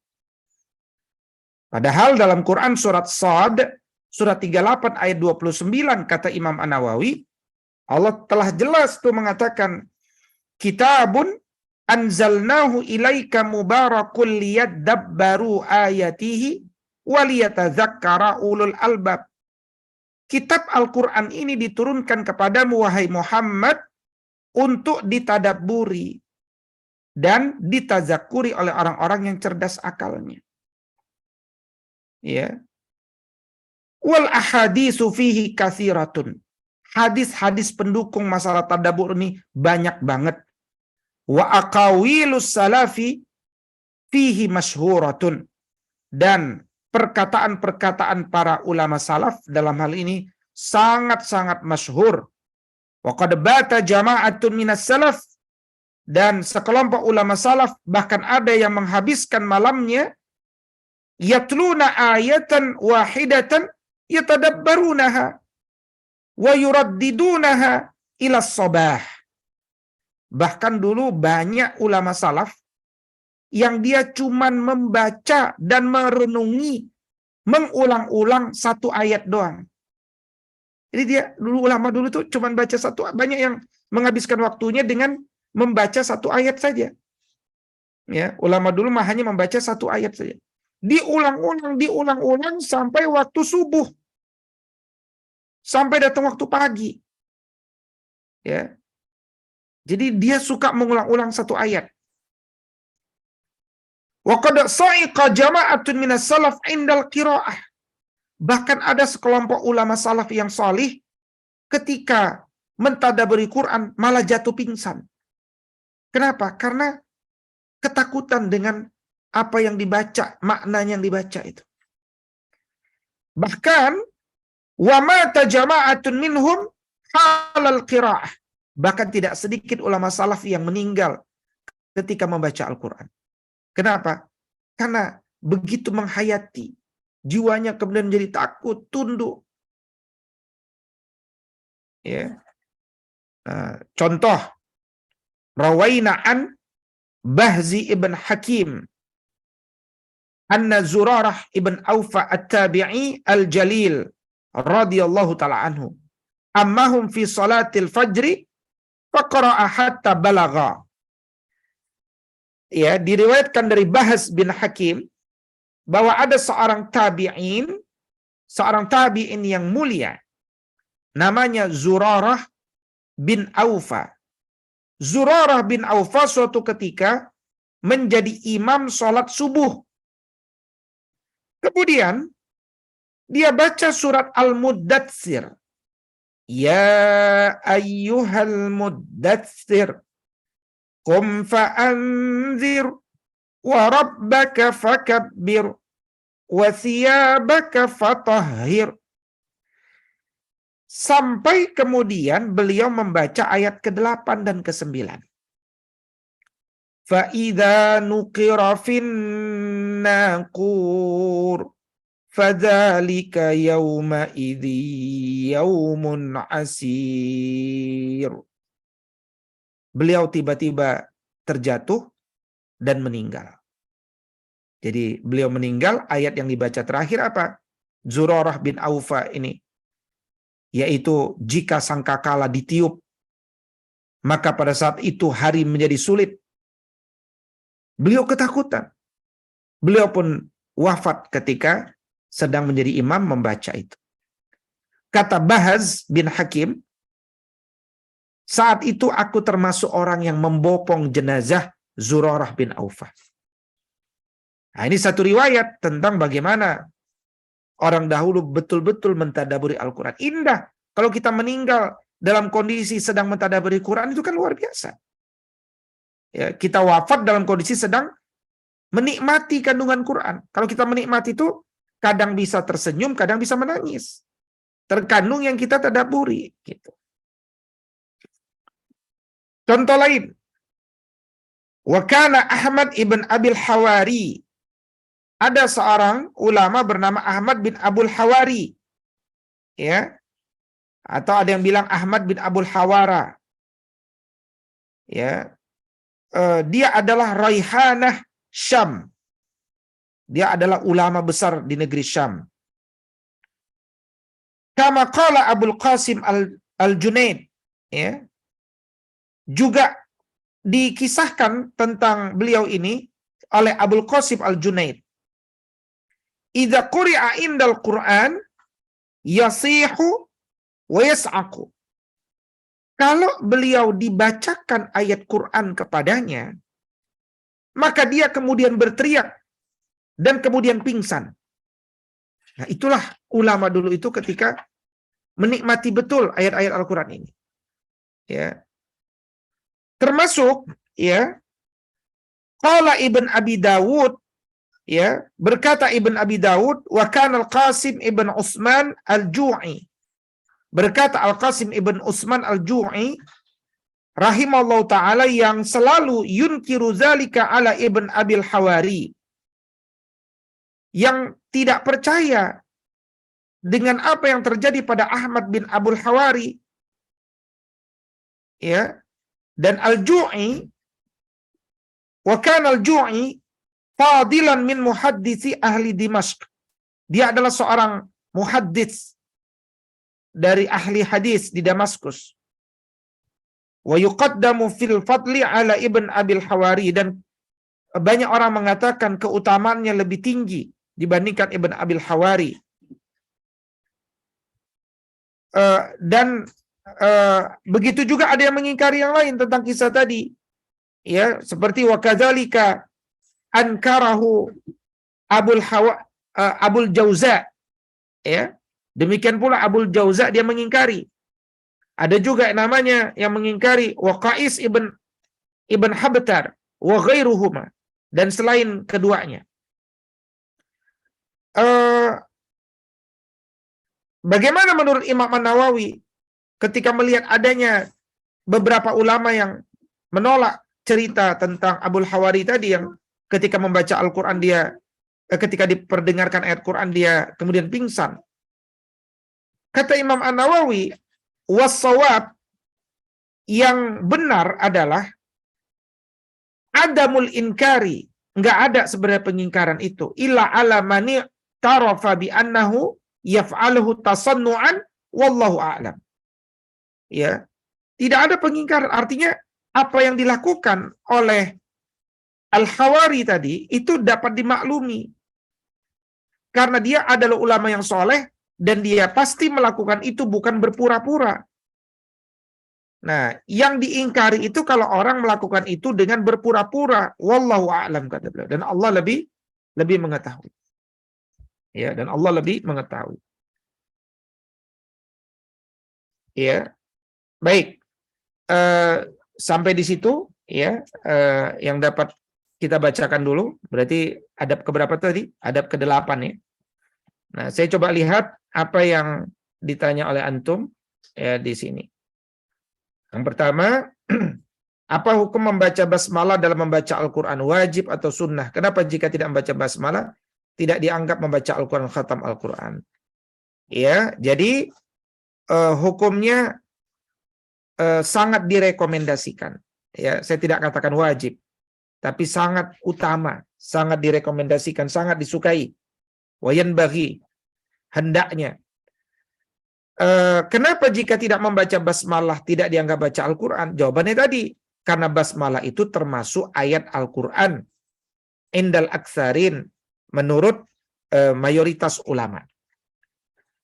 Padahal dalam Quran surat Shad, surat 38 ayat 29 kata Imam An-Nawawi, Allah telah jelas tuh mengatakan, kitabun anzalnahu ilaika mubarakul liyadabbaru ayatihi waliyatadzakkara ulul albab. Kitab Al-Quran ini diturunkan kepadamu, wahai Muhammad, untuk ditadabburi dan ditazakuri oleh orang-orang yang cerdas akalnya. Ya. Wal ahaditsu fihi katsiratun. Hadis-hadis pendukung masalah tadabbur ini banyak banget. Wa aqawilus salafi fihi masyhuratun. Dan perkataan-perkataan para ulama salaf dalam hal ini sangat-sangat masyhur. Wa qad bata jama'atun minas salaf, dan sekelompok ulama salaf bahkan ada yang menghabiskan malamnya yatluna ayatan wahidatan yatadabbarunaha wa yuraddidunaha ila sabah. Bahkan dulu banyak ulama salaf yang dia cuman membaca dan merenungi, mengulang-ulang satu ayat doang. Jadi dia dulu, ulama dulu tuh cuman baca satu, banyak yang menghabiskan waktunya dengan membaca satu ayat saja. Ya, ulama dulu mah hanya membaca satu ayat saja. Diulang-ulang sampai waktu subuh. Sampai datang waktu pagi. Ya. Jadi dia suka mengulang-ulang satu ayat. Wa qad sa'iqa jama'atun minas salaf indal qiraah. Bahkan ada sekelompok ulama salaf yang salih ketika mentadabburi Quran malah jatuh pingsan. Kenapa? Karena ketakutan dengan apa yang dibaca, maknanya yang dibaca itu. Bahkan wa mata jama'atun minhum halal qiraah. Bahkan tidak sedikit ulama salaf yang meninggal ketika membaca Al-Quran. Kenapa? Karena begitu menghayati, jiwanya kemudian menjadi takut, tunduk. Ya. Contoh, rawaina an Bahzi ibn Hakim anna Zurarah ibn Aufa at-Tabi'i al-Jalil radhiyallahu ta'ala anhu ammahum fi salatil fajri faqara'a hatta balagha. Ya, diriwayatkan dari Bahz bin Hakim bahwa ada seorang tabi'in yang mulia namanya Zurarah bin Aufa. Zurarah bin Aufa suatu ketika menjadi imam sholat subuh. Kemudian dia baca surat Al-Muddatsir. Ya ayyuhal muddatsir qum fa'anzir wa rabbaka fakabbir wa thiyabaka fatahhir. Sampai kemudian beliau membaca ayat ke-8 dan ke-9. Fa idza nuqira fin naqur fadzalika yauma idzi yaumun asir. Beliau tiba-tiba terjatuh dan meninggal. Jadi beliau meninggal, ayat yang dibaca terakhir apa? Zurarah bin Aufa ini, yaitu jika sangkakala ditiup, maka pada saat itu hari menjadi sulit. Beliau ketakutan. Beliau pun wafat ketika sedang menjadi imam membaca itu. Kata Bahz bin Hakim, saat itu aku termasuk orang yang membopong jenazah Zurarah bin Aufa. Nah, ini satu riwayat tentang bagaimana orang dahulu betul-betul mentadabburi Al-Quran. Indah. Kalau kita meninggal dalam kondisi sedang mentadabburi Quran, itu kan luar biasa. Ya, kita wafat dalam kondisi sedang menikmati kandungan Quran. Kalau kita menikmati itu, kadang bisa tersenyum, kadang bisa menangis. Terkandung yang kita tadabburi. Gitu. Contoh lain. Wa kana Ahmad ibn Abil Hawari. Ada seorang ulama bernama Ahmad bin Abul Hawari. Ya. Atau ada yang bilang Ahmad bin Abul Hawara. Ya. Dia adalah Raihanah Syam. Dia adalah ulama besar di negeri Syam. Kama qala Abul Qasim al-Junaid, ya. Juga dikisahkan tentang beliau ini oleh Abul Qasim al-Junaid. Idza quri'a indal Qur'an yasihu wa yas'aqu. Kalau beliau dibacakan ayat Quran kepadanya, maka dia kemudian berteriak dan kemudian pingsan. Nah, itulah ulama dulu itu ketika menikmati betul ayat-ayat Al-Quran ini. Ya. Termasuk, ya, qala Ibn Abi Dawud, ya, berkata Ibn Abi Dawud, wa kana Al-Qasim Ibn Utsman Al-Ju'i. Berkata Al-Qasim Ibn Utsman Al-Ju'i rahimallahu ta'ala, yang selalu yunkiru zalika ala Ibn Abil Hawari, yang tidak percaya dengan apa yang terjadi pada Ahmad bin Abul Hawari, ya. Dan Al-Ju'i, wa kana Al-Ju'i fadilan min muhaddisi ahli Dimashq. Dia adalah seorang muhaddits dari ahli hadis di Damaskus. Wa yuqaddamu fil fadli ala Ibn Abil Hawari, dan banyak orang mengatakan keutamaannya lebih tinggi dibandingkan Ibn Abil Hawari. Dan begitu juga ada yang mengingkari yang lain tentang kisah tadi, ya, seperti wa kadzalika ankarahu Abul Jauza, ya. Demikian pula Abul Jauza dia mengingkari. Ada juga namanya yang mengingkari wa Qais ibn Habtar wa ghairuhuma, dan selain keduanya. Bagaimana menurut Imam An-Nawawi ketika melihat adanya beberapa ulama yang menolak cerita tentang Abul Hawari tadi, yang ketika membaca Al-Quran dia, ketika diperdengarkan ayat Quran dia kemudian pingsan? Kata Imam An-Nawawi, was-shawab, yang benar adalah adamul inkari, enggak ada sebenarnya pengingkaran itu, illa ala mani tarafa bi annahu yaf'aluhu tasannu'an wallahu a'lam. Ya, tidak ada pengingkaran, artinya apa yang dilakukan oleh Al-Hawari tadi itu dapat dimaklumi karena dia adalah ulama yang soleh dan dia pasti melakukan itu bukan berpura-pura. Nah, yang diingkari itu kalau orang melakukan itu dengan berpura-pura. Wallahu a'lam, kata beliau. Dan Allah lebih mengetahui. Ya, dan Allah lebih mengetahui. Ya, baik. Sampai di situ, ya, yang dapat kita bacakan dulu. Berarti adab keberapa tadi? Adab ke-8, ya. Nah, saya coba lihat apa yang ditanya oleh antum, ya, di sini. Yang pertama, apa hukum membaca basmalah dalam membaca Al-Quran? Wajib atau sunnah? Kenapa jika tidak membaca basmalah tidak dianggap membaca Al-Quran, khatam Al-Quran? Ya, jadi hukumnya sangat direkomendasikan. Ya, saya tidak katakan wajib, tapi sangat utama, sangat direkomendasikan, sangat disukai. Wayan bagi, hendaknya. Kenapa jika tidak membaca basmalah tidak dianggap baca Al-Quran? Jawabannya tadi, karena basmalah itu termasuk ayat Al-Quran. Indal aksarin, menurut mayoritas ulama.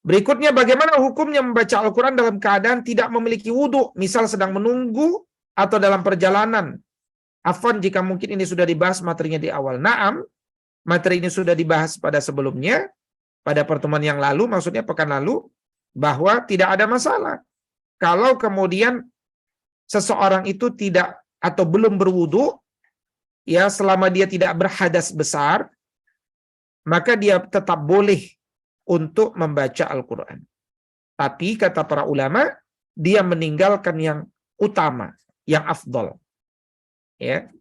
Berikutnya, bagaimana hukumnya membaca Al-Quran dalam keadaan tidak memiliki wudhu, misal sedang menunggu atau dalam perjalanan. Afwan jika mungkin ini sudah dibahas materinya di awal. Naam, materi ini sudah dibahas pada sebelumnya, pada pertemuan yang lalu, maksudnya pekan lalu, bahwa tidak ada masalah kalau kemudian seseorang itu tidak atau belum berwudu, ya, selama dia tidak berhadas besar, maka dia tetap boleh untuk membaca Al-Quran. Tapi kata para ulama, dia meninggalkan yang utama, yang afdal. Ya.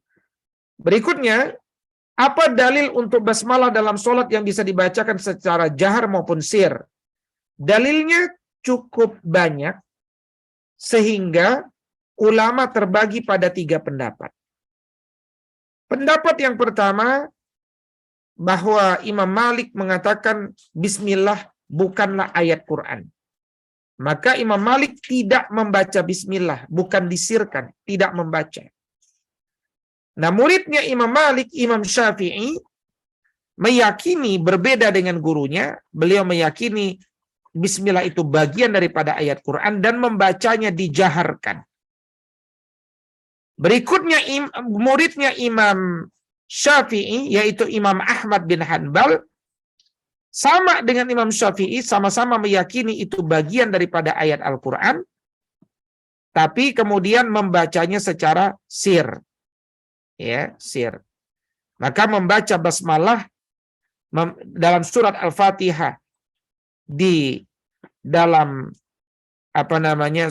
Berikutnya, apa dalil untuk basmalah dalam sholat yang bisa dibacakan secara jahar maupun sir? Dalilnya cukup banyak sehingga ulama terbagi pada 3 pendapat. Pendapat yang pertama, bahwa Imam Malik mengatakan Bismillah bukanlah ayat Quran. Maka Imam Malik tidak membaca Bismillah, bukan disirkan, tidak membaca. Nah, muridnya Imam Malik, Imam Syafi'i, meyakini berbeda dengan gurunya. Beliau meyakini Bismillah itu bagian daripada ayat Quran dan membacanya dijaharkan. Berikutnya muridnya Imam Syafi'i, yaitu Imam Ahmad bin Hanbal, sama dengan Imam Syafi'i, sama-sama meyakini itu bagian daripada ayat Al-Quran, tapi kemudian membacanya secara sir. Ya, sir. Maka membaca basmalah dalam surat Al-Fatihah di dalam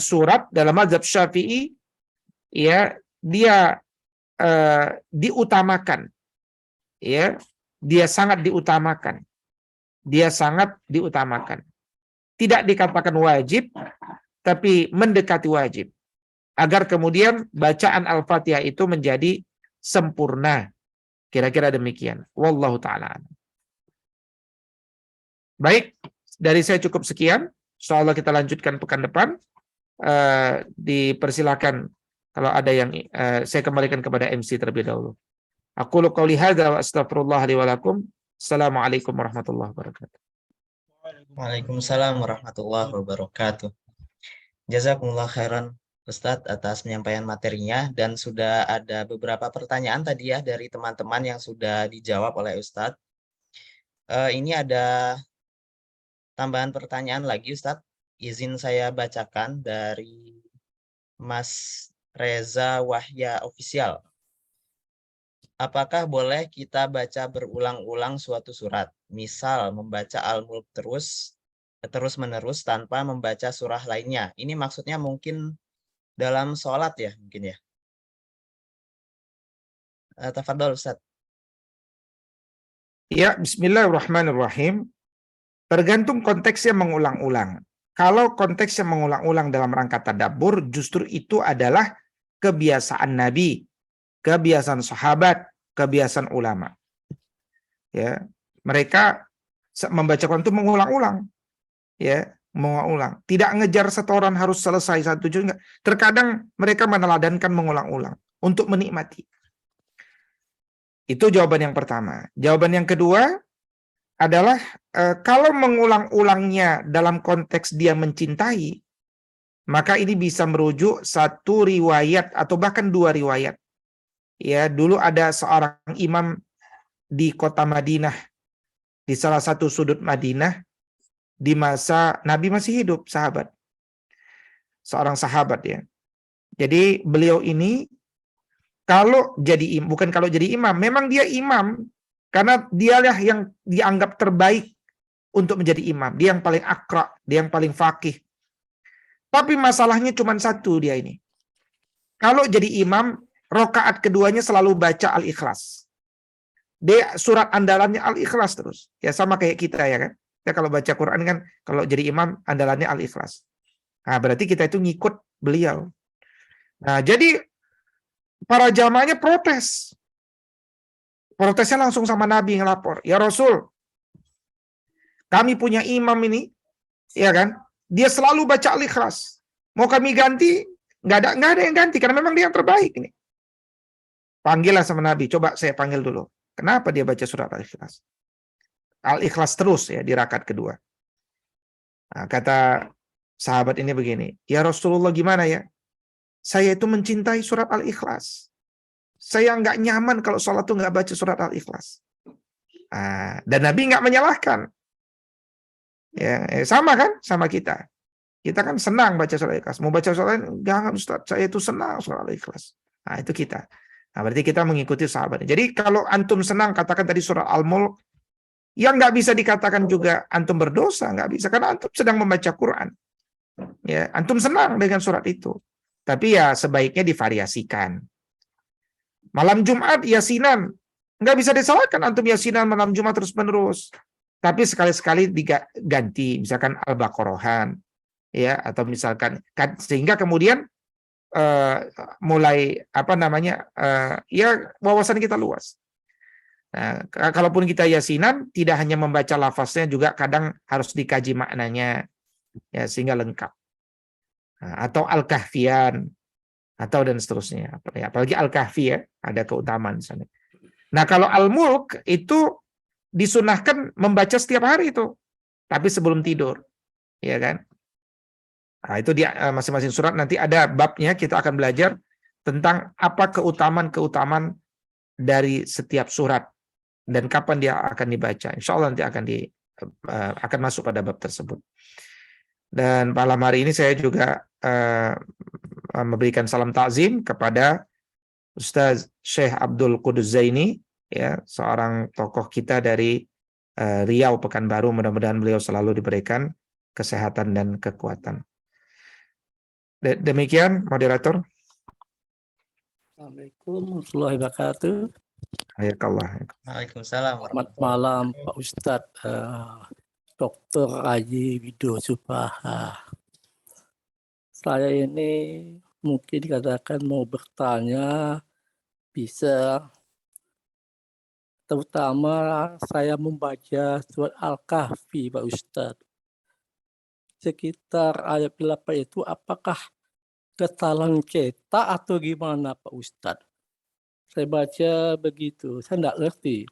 surat dalam mazhab Syafi'i, ya, dia diutamakan. Ya, dia sangat diutamakan. Dia sangat diutamakan. Tidak dikatakan wajib, tapi mendekati wajib. Agar kemudian bacaan Al-Fatihah itu menjadi sempurna. Kira-kira demikian. Wallahu ta'ala. Baik, dari saya cukup sekian. Insyaallah kita lanjutkan pekan depan. Dipersilakan kalau ada yang saya kembalikan kepada MC terlebih dahulu. Aqulu qouli hadza wa astaghfirullah li wa lakum. Assalamualaikum warahmatullahi wabarakatuh. Waalaikumsalam warahmatullahi wabarakatuh. Jazakumullah khairan Ustadz atas penyampaian materinya, dan sudah ada beberapa pertanyaan tadi ya dari teman-teman yang sudah dijawab oleh Ustadz. Ini ada tambahan pertanyaan lagi Ustadz. Izin saya bacakan dari Mas Reza Wahya Official. Apakah boleh kita baca berulang-ulang suatu surat? Misal membaca Al-Mulk terus-menerus tanpa membaca surah lainnya. Ini maksudnya mungkin dalam sholat ya, mungkin ya. Tafadhol Ustaz. Ya, bismillahirrahmanirrahim. Tergantung konteksnya mengulang-ulang. Kalau konteksnya mengulang-ulang dalam rangka tadabbur, justru itu adalah kebiasaan Nabi, kebiasaan sahabat, kebiasaan ulama. Ya, mereka membaca Quran itu mengulang-ulang. Ya, mengulang. Tidak ngejar setoran harus selesai satu juz. Terkadang mereka meneladankan mengulang-ulang untuk menikmati. Itu jawaban yang pertama. Jawaban yang kedua adalah kalau mengulang-ulangnya dalam konteks dia mencintai, maka ini bisa merujuk satu riwayat atau bahkan dua riwayat. Ya, dulu ada seorang imam di kota Madinah, di salah satu sudut Madinah, di masa Nabi masih hidup, sahabat. Seorang sahabat ya. Jadi beliau ini bukan kalau jadi imam, memang dia imam karena dialah yang dianggap terbaik untuk menjadi imam. Dia yang paling akra, dia yang paling faqih. Tapi masalahnya cuma satu dia ini. Kalau jadi imam, rakaat keduanya selalu baca Al-Ikhlas. Dia surat andalannya Al-Ikhlas terus. Ya sama kayak kita ya kan. Ya kalau baca Quran kan, kalau jadi imam andalannya Al-Ikhlas. Nah, berarti kita itu ngikut beliau. Nah, jadi para jamaahnya protes. Protesnya langsung sama Nabi yang lapor. Ya Rasul, kami punya imam ini, ya kan? Dia selalu baca Al-Ikhlas. Mau kami ganti? Nggak ada yang ganti karena memang dia yang terbaik ini. Panggillah sama Nabi. Coba saya panggil dulu. Kenapa dia baca surat Al-Ikhlas? Al-Ikhlas terus ya di rakaat kedua. Nah, kata sahabat ini begini, ya Rasulullah gimana ya? Saya itu mencintai surat Al-Ikhlas. Saya nggak nyaman kalau sholat tuh nggak baca surat Al-Ikhlas. Dan Nabi nggak menyalahkan. Ya, sama kan sama kita. Kita kan senang baca surat Al-Ikhlas. Mau baca surat lain, jangan Ustaz, saya itu senang surat Al-Ikhlas. Nah, itu kita. Nah, berarti kita mengikuti sahabatnya. Jadi kalau antum senang, katakan tadi surat Al-Mulk, yang nggak bisa dikatakan juga antum berdosa, nggak bisa. Karena antum sedang membaca Quran. Ya, antum senang dengan surat itu. Tapi ya sebaiknya divariasikan. Malam Jumat, yasinan. Nggak bisa disalahkan antum yasinan malam Jumat terus-menerus. Tapi sekali-sekali diganti. Misalkan Al-Baqarahan. Ya, atau misalkan. Sehingga kemudian mulai ya wawasan kita luas. Nah, kalaupun kita yasinan, tidak hanya membaca lafaznya, juga kadang harus dikaji maknanya, ya, sehingga lengkap. Nah, atau Al-Kahfian, atau dan seterusnya. Apalagi Al-Kahfi ya, ada keutamaan di sana. Nah, kalau Al-Mulk itu disunahkan membaca setiap hari itu, tapi sebelum tidur, ya kan? Nah, itu dia masing-masing surat nanti ada babnya, kita akan belajar tentang apa keutamaan-keutamaan dari setiap surat dan kapan dia akan dibaca. Insya Allah nanti akan masuk pada bab tersebut. Dan malam hari ini saya juga memberikan salam takzim kepada Ustaz Syekh Abdul Qudus Zaini, ya, seorang tokoh kita dari Riau Pekanbaru. Mudah-mudahan beliau selalu diberikan kesehatan dan kekuatan. Demikian moderator. Assalamualaikum warahmatullahi wabarakatuh. Hayakallah. Waalaikumsalam Selamat warahmatullahi malam Pak Ustadz Dr. Haji Widodo Subbaha. Saya ini mungkin dikatakan mau bertanya, bisa, terutama saya membaca surat Al-Kahfi Pak Ustadz. Sekitar ayat 8 itu apakah kesalahan cetak atau gimana Pak Ustadz? Saya baca begitu, saya tidak ngerti.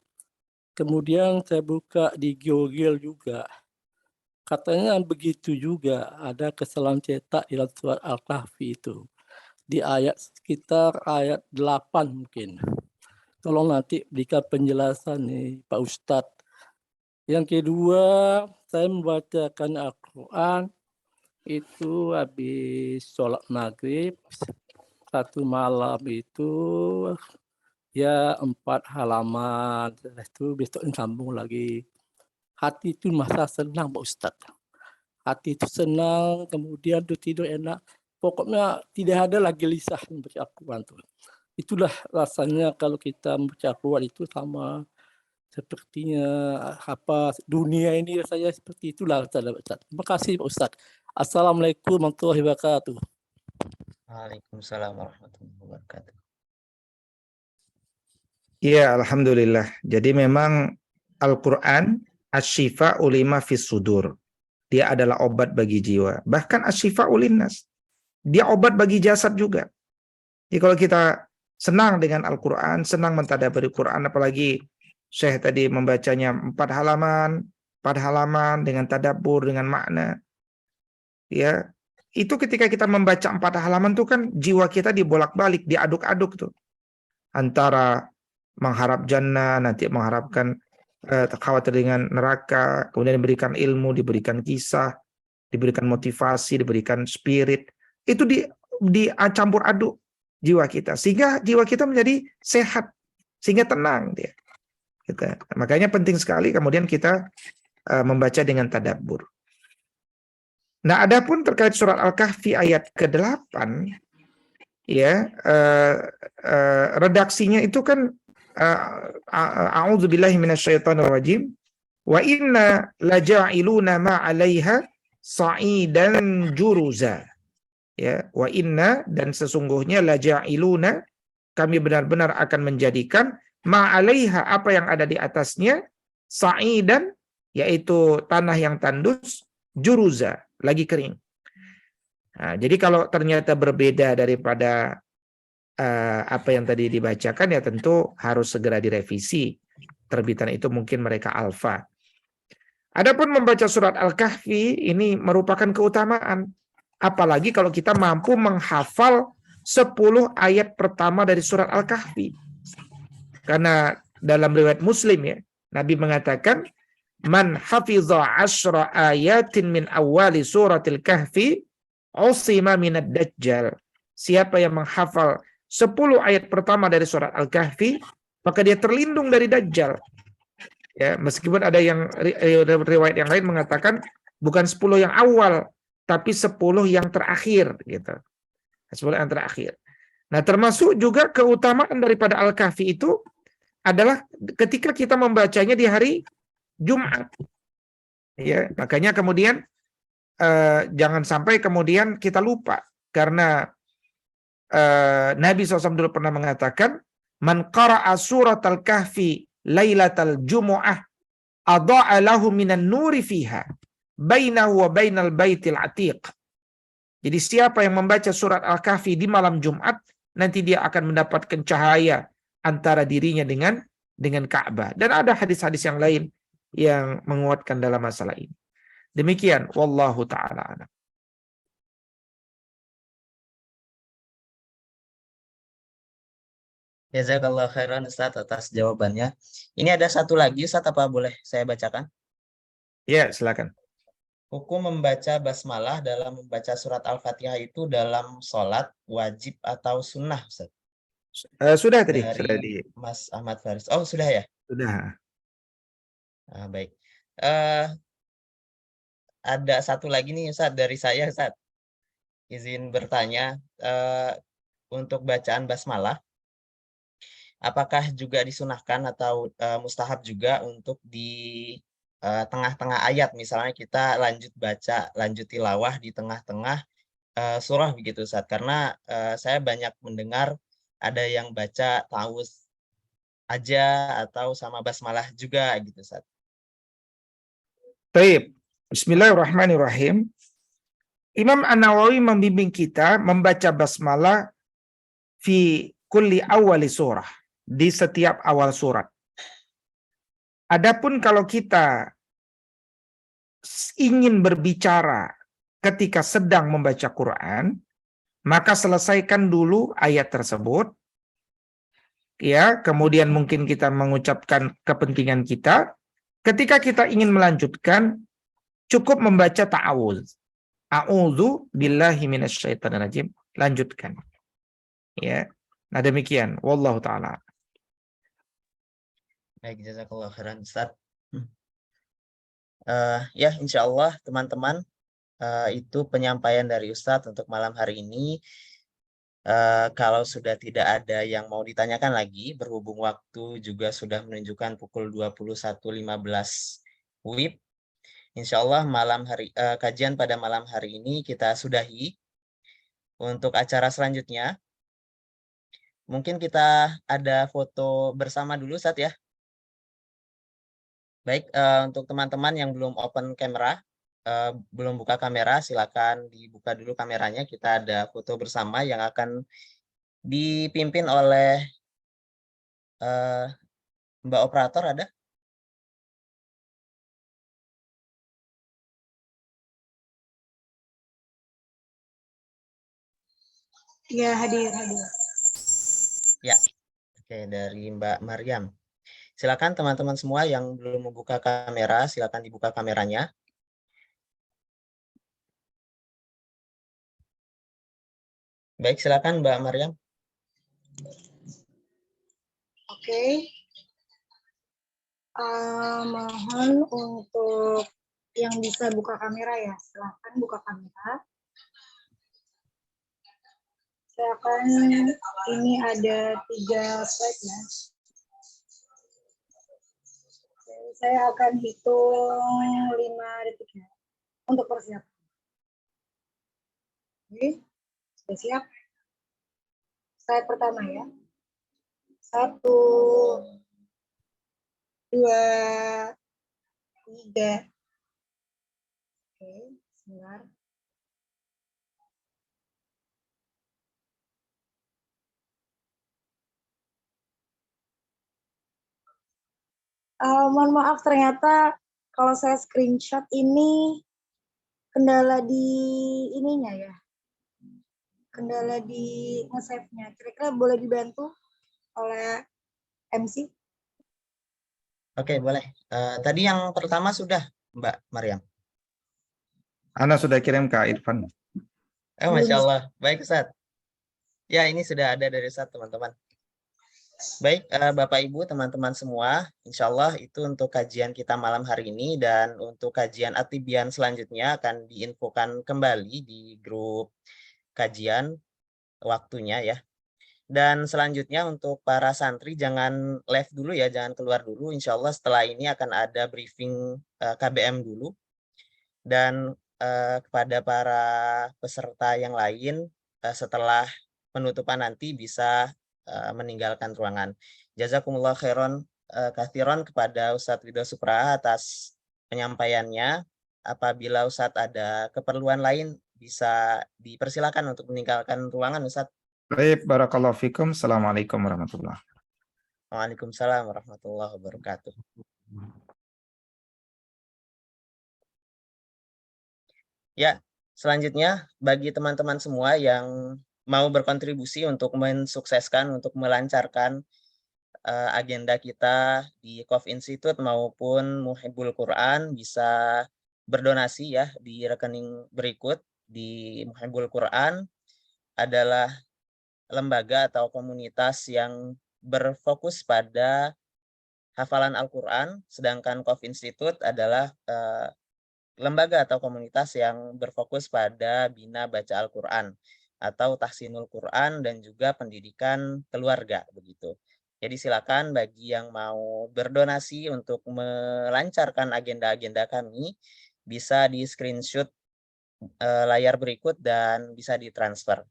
Kemudian saya buka di Google juga. Katanya begitu juga, ada kesalahan cetak dalam surat Al-Kahfi itu. Di ayat sekitar ayat 8 mungkin. Tolong nanti berikan penjelasan nih Pak Ustadz. Yang kedua, saya membacakan Al-Quran itu habis sholat maghrib. Satu malam itu ya 4 halaman. Setelah itu besok sambung lagi. Hati itu masa senang Pak Ustadz. Hati itu senang, kemudian tuh tidur enak. Pokoknya tidak ada lagi lisah membaca Al-Quran tuh. Itulah rasanya kalau kita membaca Al-Quran itu sama sepertinya apa dunia ini rasanya seperti itulah Ustadz. Terima kasih Pak Ustadz. Assalamualaikum warahmatullahi wabarakatuh. Waalaikumsalam warahmatullahi wabarakatuh. Iya, alhamdulillah. Jadi memang Al-Quran asy-syifa'u lima fis sudur. Dia adalah obat bagi jiwa. Bahkan asy-syifa'u linnas. Dia obat bagi jasad juga. Jadi kalau kita senang dengan Al-Quran, senang mentadabburi Quran, apalagi Syekh tadi membacanya 4 halaman dengan tadabbur, dengan makna. Ya, itu ketika kita membaca 4 halaman tuh kan jiwa kita dibolak-balik, diaduk-aduk tuh. Antara mengharap jannah, nanti mengharapkan khawatir dengan neraka, kemudian diberikan ilmu, diberikan kisah, diberikan motivasi, diberikan spirit. Itu dicampur aduk jiwa kita, sehingga jiwa kita menjadi sehat, sehingga tenang dia. Makanya penting sekali kemudian kita membaca dengan tadabbur. Nah, adapun terkait surat Al-Kahfi ayat ke-8, ya, redaksinya itu kan a'udzubillahi minasyaitonirrajim wa inna laja'iluna ma 'alaiha sa'idan juruza. Ya, wa inna, dan sesungguhnya laja'iluna, kami benar-benar akan menjadikan ma 'alaiha, apa yang ada di atasnya, sa'idan, yaitu tanah yang tandus, juruza, lagi kering. Nah, jadi kalau ternyata berbeda daripada apa yang tadi dibacakan, ya tentu harus segera direvisi. Terbitan itu mungkin mereka alfa. Adapun membaca surat Al-Kahfi ini merupakan keutamaan. Apalagi kalau kita mampu menghafal 10 ayat pertama dari surat Al-Kahfi. Karena dalam riwayat Muslim ya, Nabi mengatakan, man hafidha 10 ayatin min awali suratil kahfi usima minad dajjal. Siapa yang menghafal 10 ayat pertama dari surat Al-Kahfi, maka dia terlindung dari dajjal. Ya, meskipun ada yang riwayat yang lain mengatakan bukan 10 yang awal, tapi 10 yang terakhir gitu. 10 yang terakhir. Nah, termasuk juga keutamaan daripada Al-Kahfi itu adalah ketika kita membacanya di hari Jumat. Ya, makanya kemudian jangan sampai kemudian kita lupa, karena Nabi SAW dulu pernah mengatakan, man qara'a surat al-kahfi lailatal jumu'ah adha'a lahu minan nuri fiha bainahu wa bainal baitil atiq. Jadi siapa yang membaca surat Al-Kahfi di malam Jumat, nanti dia akan mendapatkan cahaya antara dirinya dengan Ka'bah. Dan ada hadis-hadis yang lain yang menguatkan dalam masalah ini. Demikian, wallahu ta'ala a'lam. Jazakallah khairan Ustaz atas jawabannya. Ini ada satu lagi Ustaz, apa boleh saya bacakan? Ya, silakan. Hukum membaca basmalah dalam membaca surat Al-Fatihah itu dalam sholat wajib atau sunnah Ustaz? Sudah tadi, Dari sudah di. Mas Ahmad Faris. Oh sudah ya? Sudah. Baik. Ada satu lagi nih Ustaz dari saya Ustaz. Izin bertanya, untuk bacaan basmalah, apakah juga disunahkan atau mustahab juga untuk di tengah-tengah ayat, misalnya kita lanjut baca, lanjut tilawah di tengah-tengah surah begitu Ustaz? Karena saya banyak mendengar ada yang baca ta'awudz aja atau sama basmalah juga gitu Ustaz. Baik. Bismillahirrahmanirrahim. Imam An-Nawawi membimbing kita membaca basmalah fi kulli awali surah, di setiap awal surat. Adapun kalau kita ingin berbicara ketika sedang membaca Quran, maka selesaikan dulu ayat tersebut, ya, kemudian mungkin kita mengucapkan kepentingan kita. Ketika kita ingin melanjutkan, cukup membaca ta'awudz. A'udzu billahi minasyaitonir rajim. Lanjutkan. Ya. Nah, demikian. Wallahu taala. Baik, jazakallah khairan Ustaz. Ya, insya Allah teman-teman, itu penyampaian dari Ustadz untuk malam hari ini. Kalau sudah tidak ada yang mau ditanyakan lagi, berhubung waktu juga sudah menunjukkan pukul 21.15 WIB, insya Allah kajian pada malam hari ini kita sudahi. Untuk acara selanjutnya, mungkin kita ada foto bersama dulu Ustadz ya. Baik, untuk teman-teman yang belum open kamera, belum buka kamera, silakan dibuka dulu kameranya. Kita ada foto bersama yang akan dipimpin oleh Mbak Operator, ada? Ya, hadir. Ya, oke, dari Mbak Maryam. Silakan teman-teman semua yang belum membuka kamera, silakan dibuka kameranya. Baik, silakan Mbak Maryam. Oke. Mohon untuk yang bisa buka kamera ya, silakan buka kamera. Silakan, ini ada 3 slide ya. Oke, saya akan hitung 5 detik ya untuk persiapan. Oke, sudah siap? Slide pertama ya. 1, 2, 3. Oke, sebentar. Mohon maaf, ternyata kalau saya screenshot ini kendala di ininya ya. Kendala di nge-save-nya. Kira-kira boleh dibantu oleh MC? Oke, boleh. Tadi yang pertama sudah, Mbak Maryam. Ana sudah kirim ke Irfan. Masya Allah. Baik, Ustaz. Ya, ini sudah ada dari Ustaz, teman-teman. Baik, Bapak Ibu, teman-teman semua, insya Allah itu untuk kajian kita malam hari ini, dan untuk kajian At-Tibyan selanjutnya akan diinfokan kembali di grup kajian waktunya ya. Dan selanjutnya untuk para santri jangan live dulu ya, jangan keluar dulu. Insya Allah setelah ini akan ada briefing KBM dulu. Dan kepada para peserta yang lain, setelah penutupan nanti bisa meninggalkan ruangan. Jazakumullah khairan kathiron kepada Ustadz Ridho Supra atas penyampaiannya. Apabila Ustadz ada keperluan lain, bisa dipersilakan untuk meninggalkan ruangan, Ustadz. Baik, barakallahu fikum. Assalamualaikum warahmatullahi wabarakatuh. Waalaikumsalam warahmatullahi wabarakatuh. Ya, selanjutnya bagi teman-teman semua yang mau berkontribusi untuk mensukseskan, untuk melancarkan agenda kita di Qaf Institute maupun Muhibbul Quran, bisa berdonasi ya di rekening berikut. Di Muhibbul Quran adalah lembaga atau komunitas yang berfokus pada hafalan Al-Quran, sedangkan Qaf Institute adalah lembaga atau komunitas yang berfokus pada bina baca Al-Quran atau tahsinul Quran dan juga pendidikan keluarga begitu. Jadi silakan bagi yang mau berdonasi untuk melancarkan agenda-agenda kami, bisa di screenshot layar berikut dan bisa ditransfer.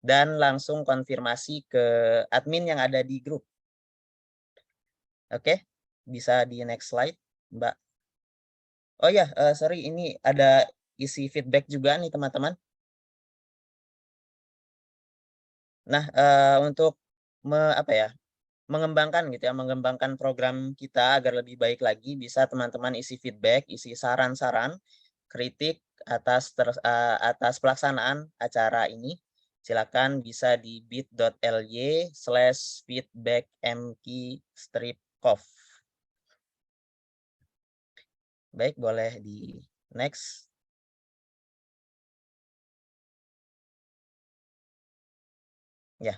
Dan langsung konfirmasi ke admin yang ada di grup. Oke, bisa di next slide, Mbak. Oh ya, sorry, ini ada isi feedback juga nih teman-teman. Nah, untuk mengembangkan gitu ya, mengembangkan program kita agar lebih baik lagi, bisa teman-teman isi feedback, isi saran-saran, kritik atas pelaksanaan acara ini. Silakan bisa di bit.ly/feedbackmk-kof. Baik, boleh di next. Ya,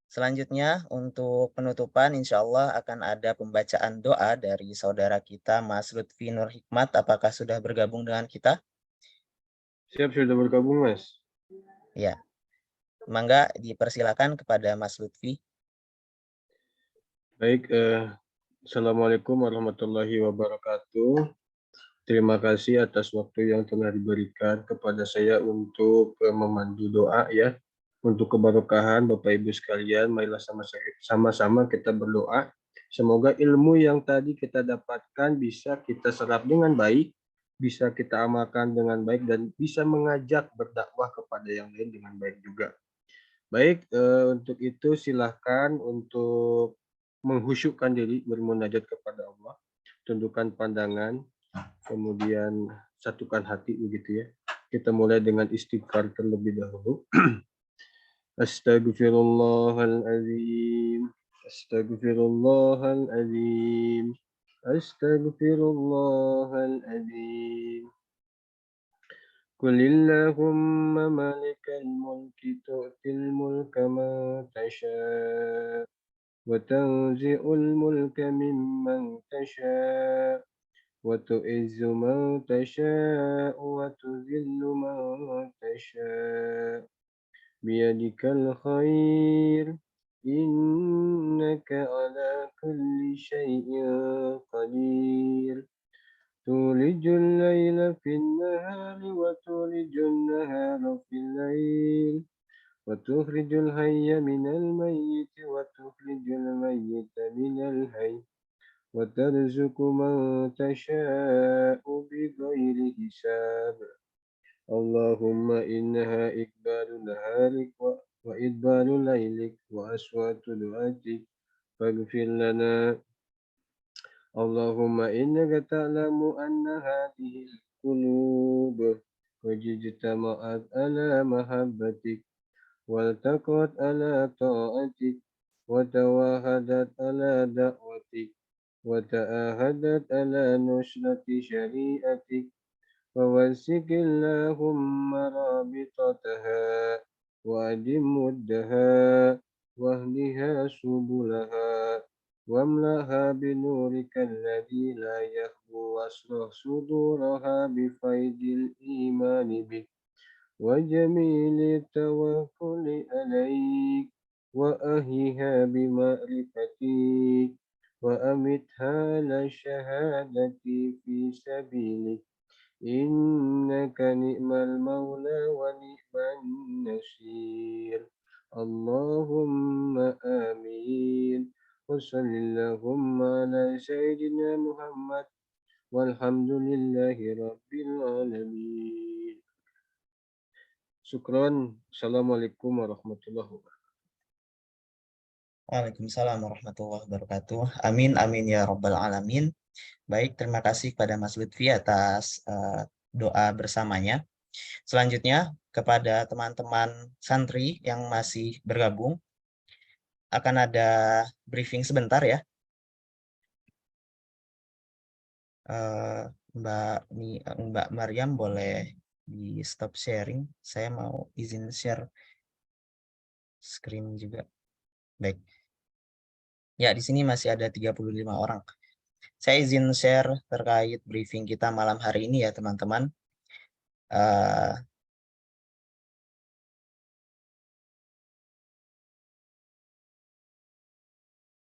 selanjutnya untuk penutupan insya Allah akan ada pembacaan doa dari saudara kita Mas Lutfi Nur Hikmat. Apakah sudah bergabung dengan kita? Siap, sudah bergabung, Mas. Ya, mangga dipersilakan kepada Mas Lutfi. Baik, Assalamualaikum warahmatullahi wabarakatuh. Terima kasih atas waktu yang telah diberikan kepada saya untuk memandu doa ya. Untuk keberkahan Bapak Ibu sekalian, marilah sama-sama kita berdoa. Semoga ilmu yang tadi kita dapatkan bisa kita serap dengan baik, bisa kita amalkan dengan baik, dan bisa mengajak berdakwah kepada yang lain dengan baik juga. Baik, untuk itu silahkan untuk menghusyukkan diri, bermunajat kepada Allah, tundukkan pandangan, kemudian satukan hati begitu ya. Kita mulai dengan istighfar terlebih dahulu. Astaghfirullahaladzim, astaghfirullahaladzim, astaghfirullahaladzim. Qulillahumma malikal mulki tu'til mulka man tasha' wa tanzi'ul mulka mimman tasha' wa tu'izzu man tasha' wa tuzillu man tasha' biyadikal khair innaka ala kulli syai'in qadir. تولج الليل في النهار وتولج النهار في الليل وتخرج الحي من الميت وتخرج الميت من الحي وترزق من تشاء بغير حساب. اللهم إنها إقبال نهارك وإدبار ليلك وأصوات دعاتك فاغفر لنا. اللهم إنك تعلم أن هذه القلوب قد اجتمعت على محبتك والتقت على طاعتك وتواهدت على دعوتك وتآهدت على نصرة شريعتك فوسك اللهم رابطتها وأدم مدها واهدها سبلها واملأها بنورك الذي لا يخبو واشرح صدورها بفيض الإيمان بك وجميل التوكل عليك وأهيها بمعرفتك وأمتها على الشهادة في سبيلك إنك نعم المولى ونعم النصير. اللهم آمين. وصل اللهم على سيدنا محمد والحمد لله رب العالمين. Syukran. Assalamualaikum warahmatullahi wabarakatuh. Waalaikumsalam warahmatullahi wabarakatuh. Amin, amin ya rabbal alamin. Baik, terima kasih kepada Mas Lutfi atas doa bersamanya. Selanjutnya, kepada teman-teman santri yang masih bergabung, akan ada briefing sebentar ya. Mbak Maryam boleh di stop sharing. Saya mau izin share screen juga. Baik. Ya, di sini masih ada 35 orang. Saya izin share terkait briefing kita malam hari ini ya teman-teman.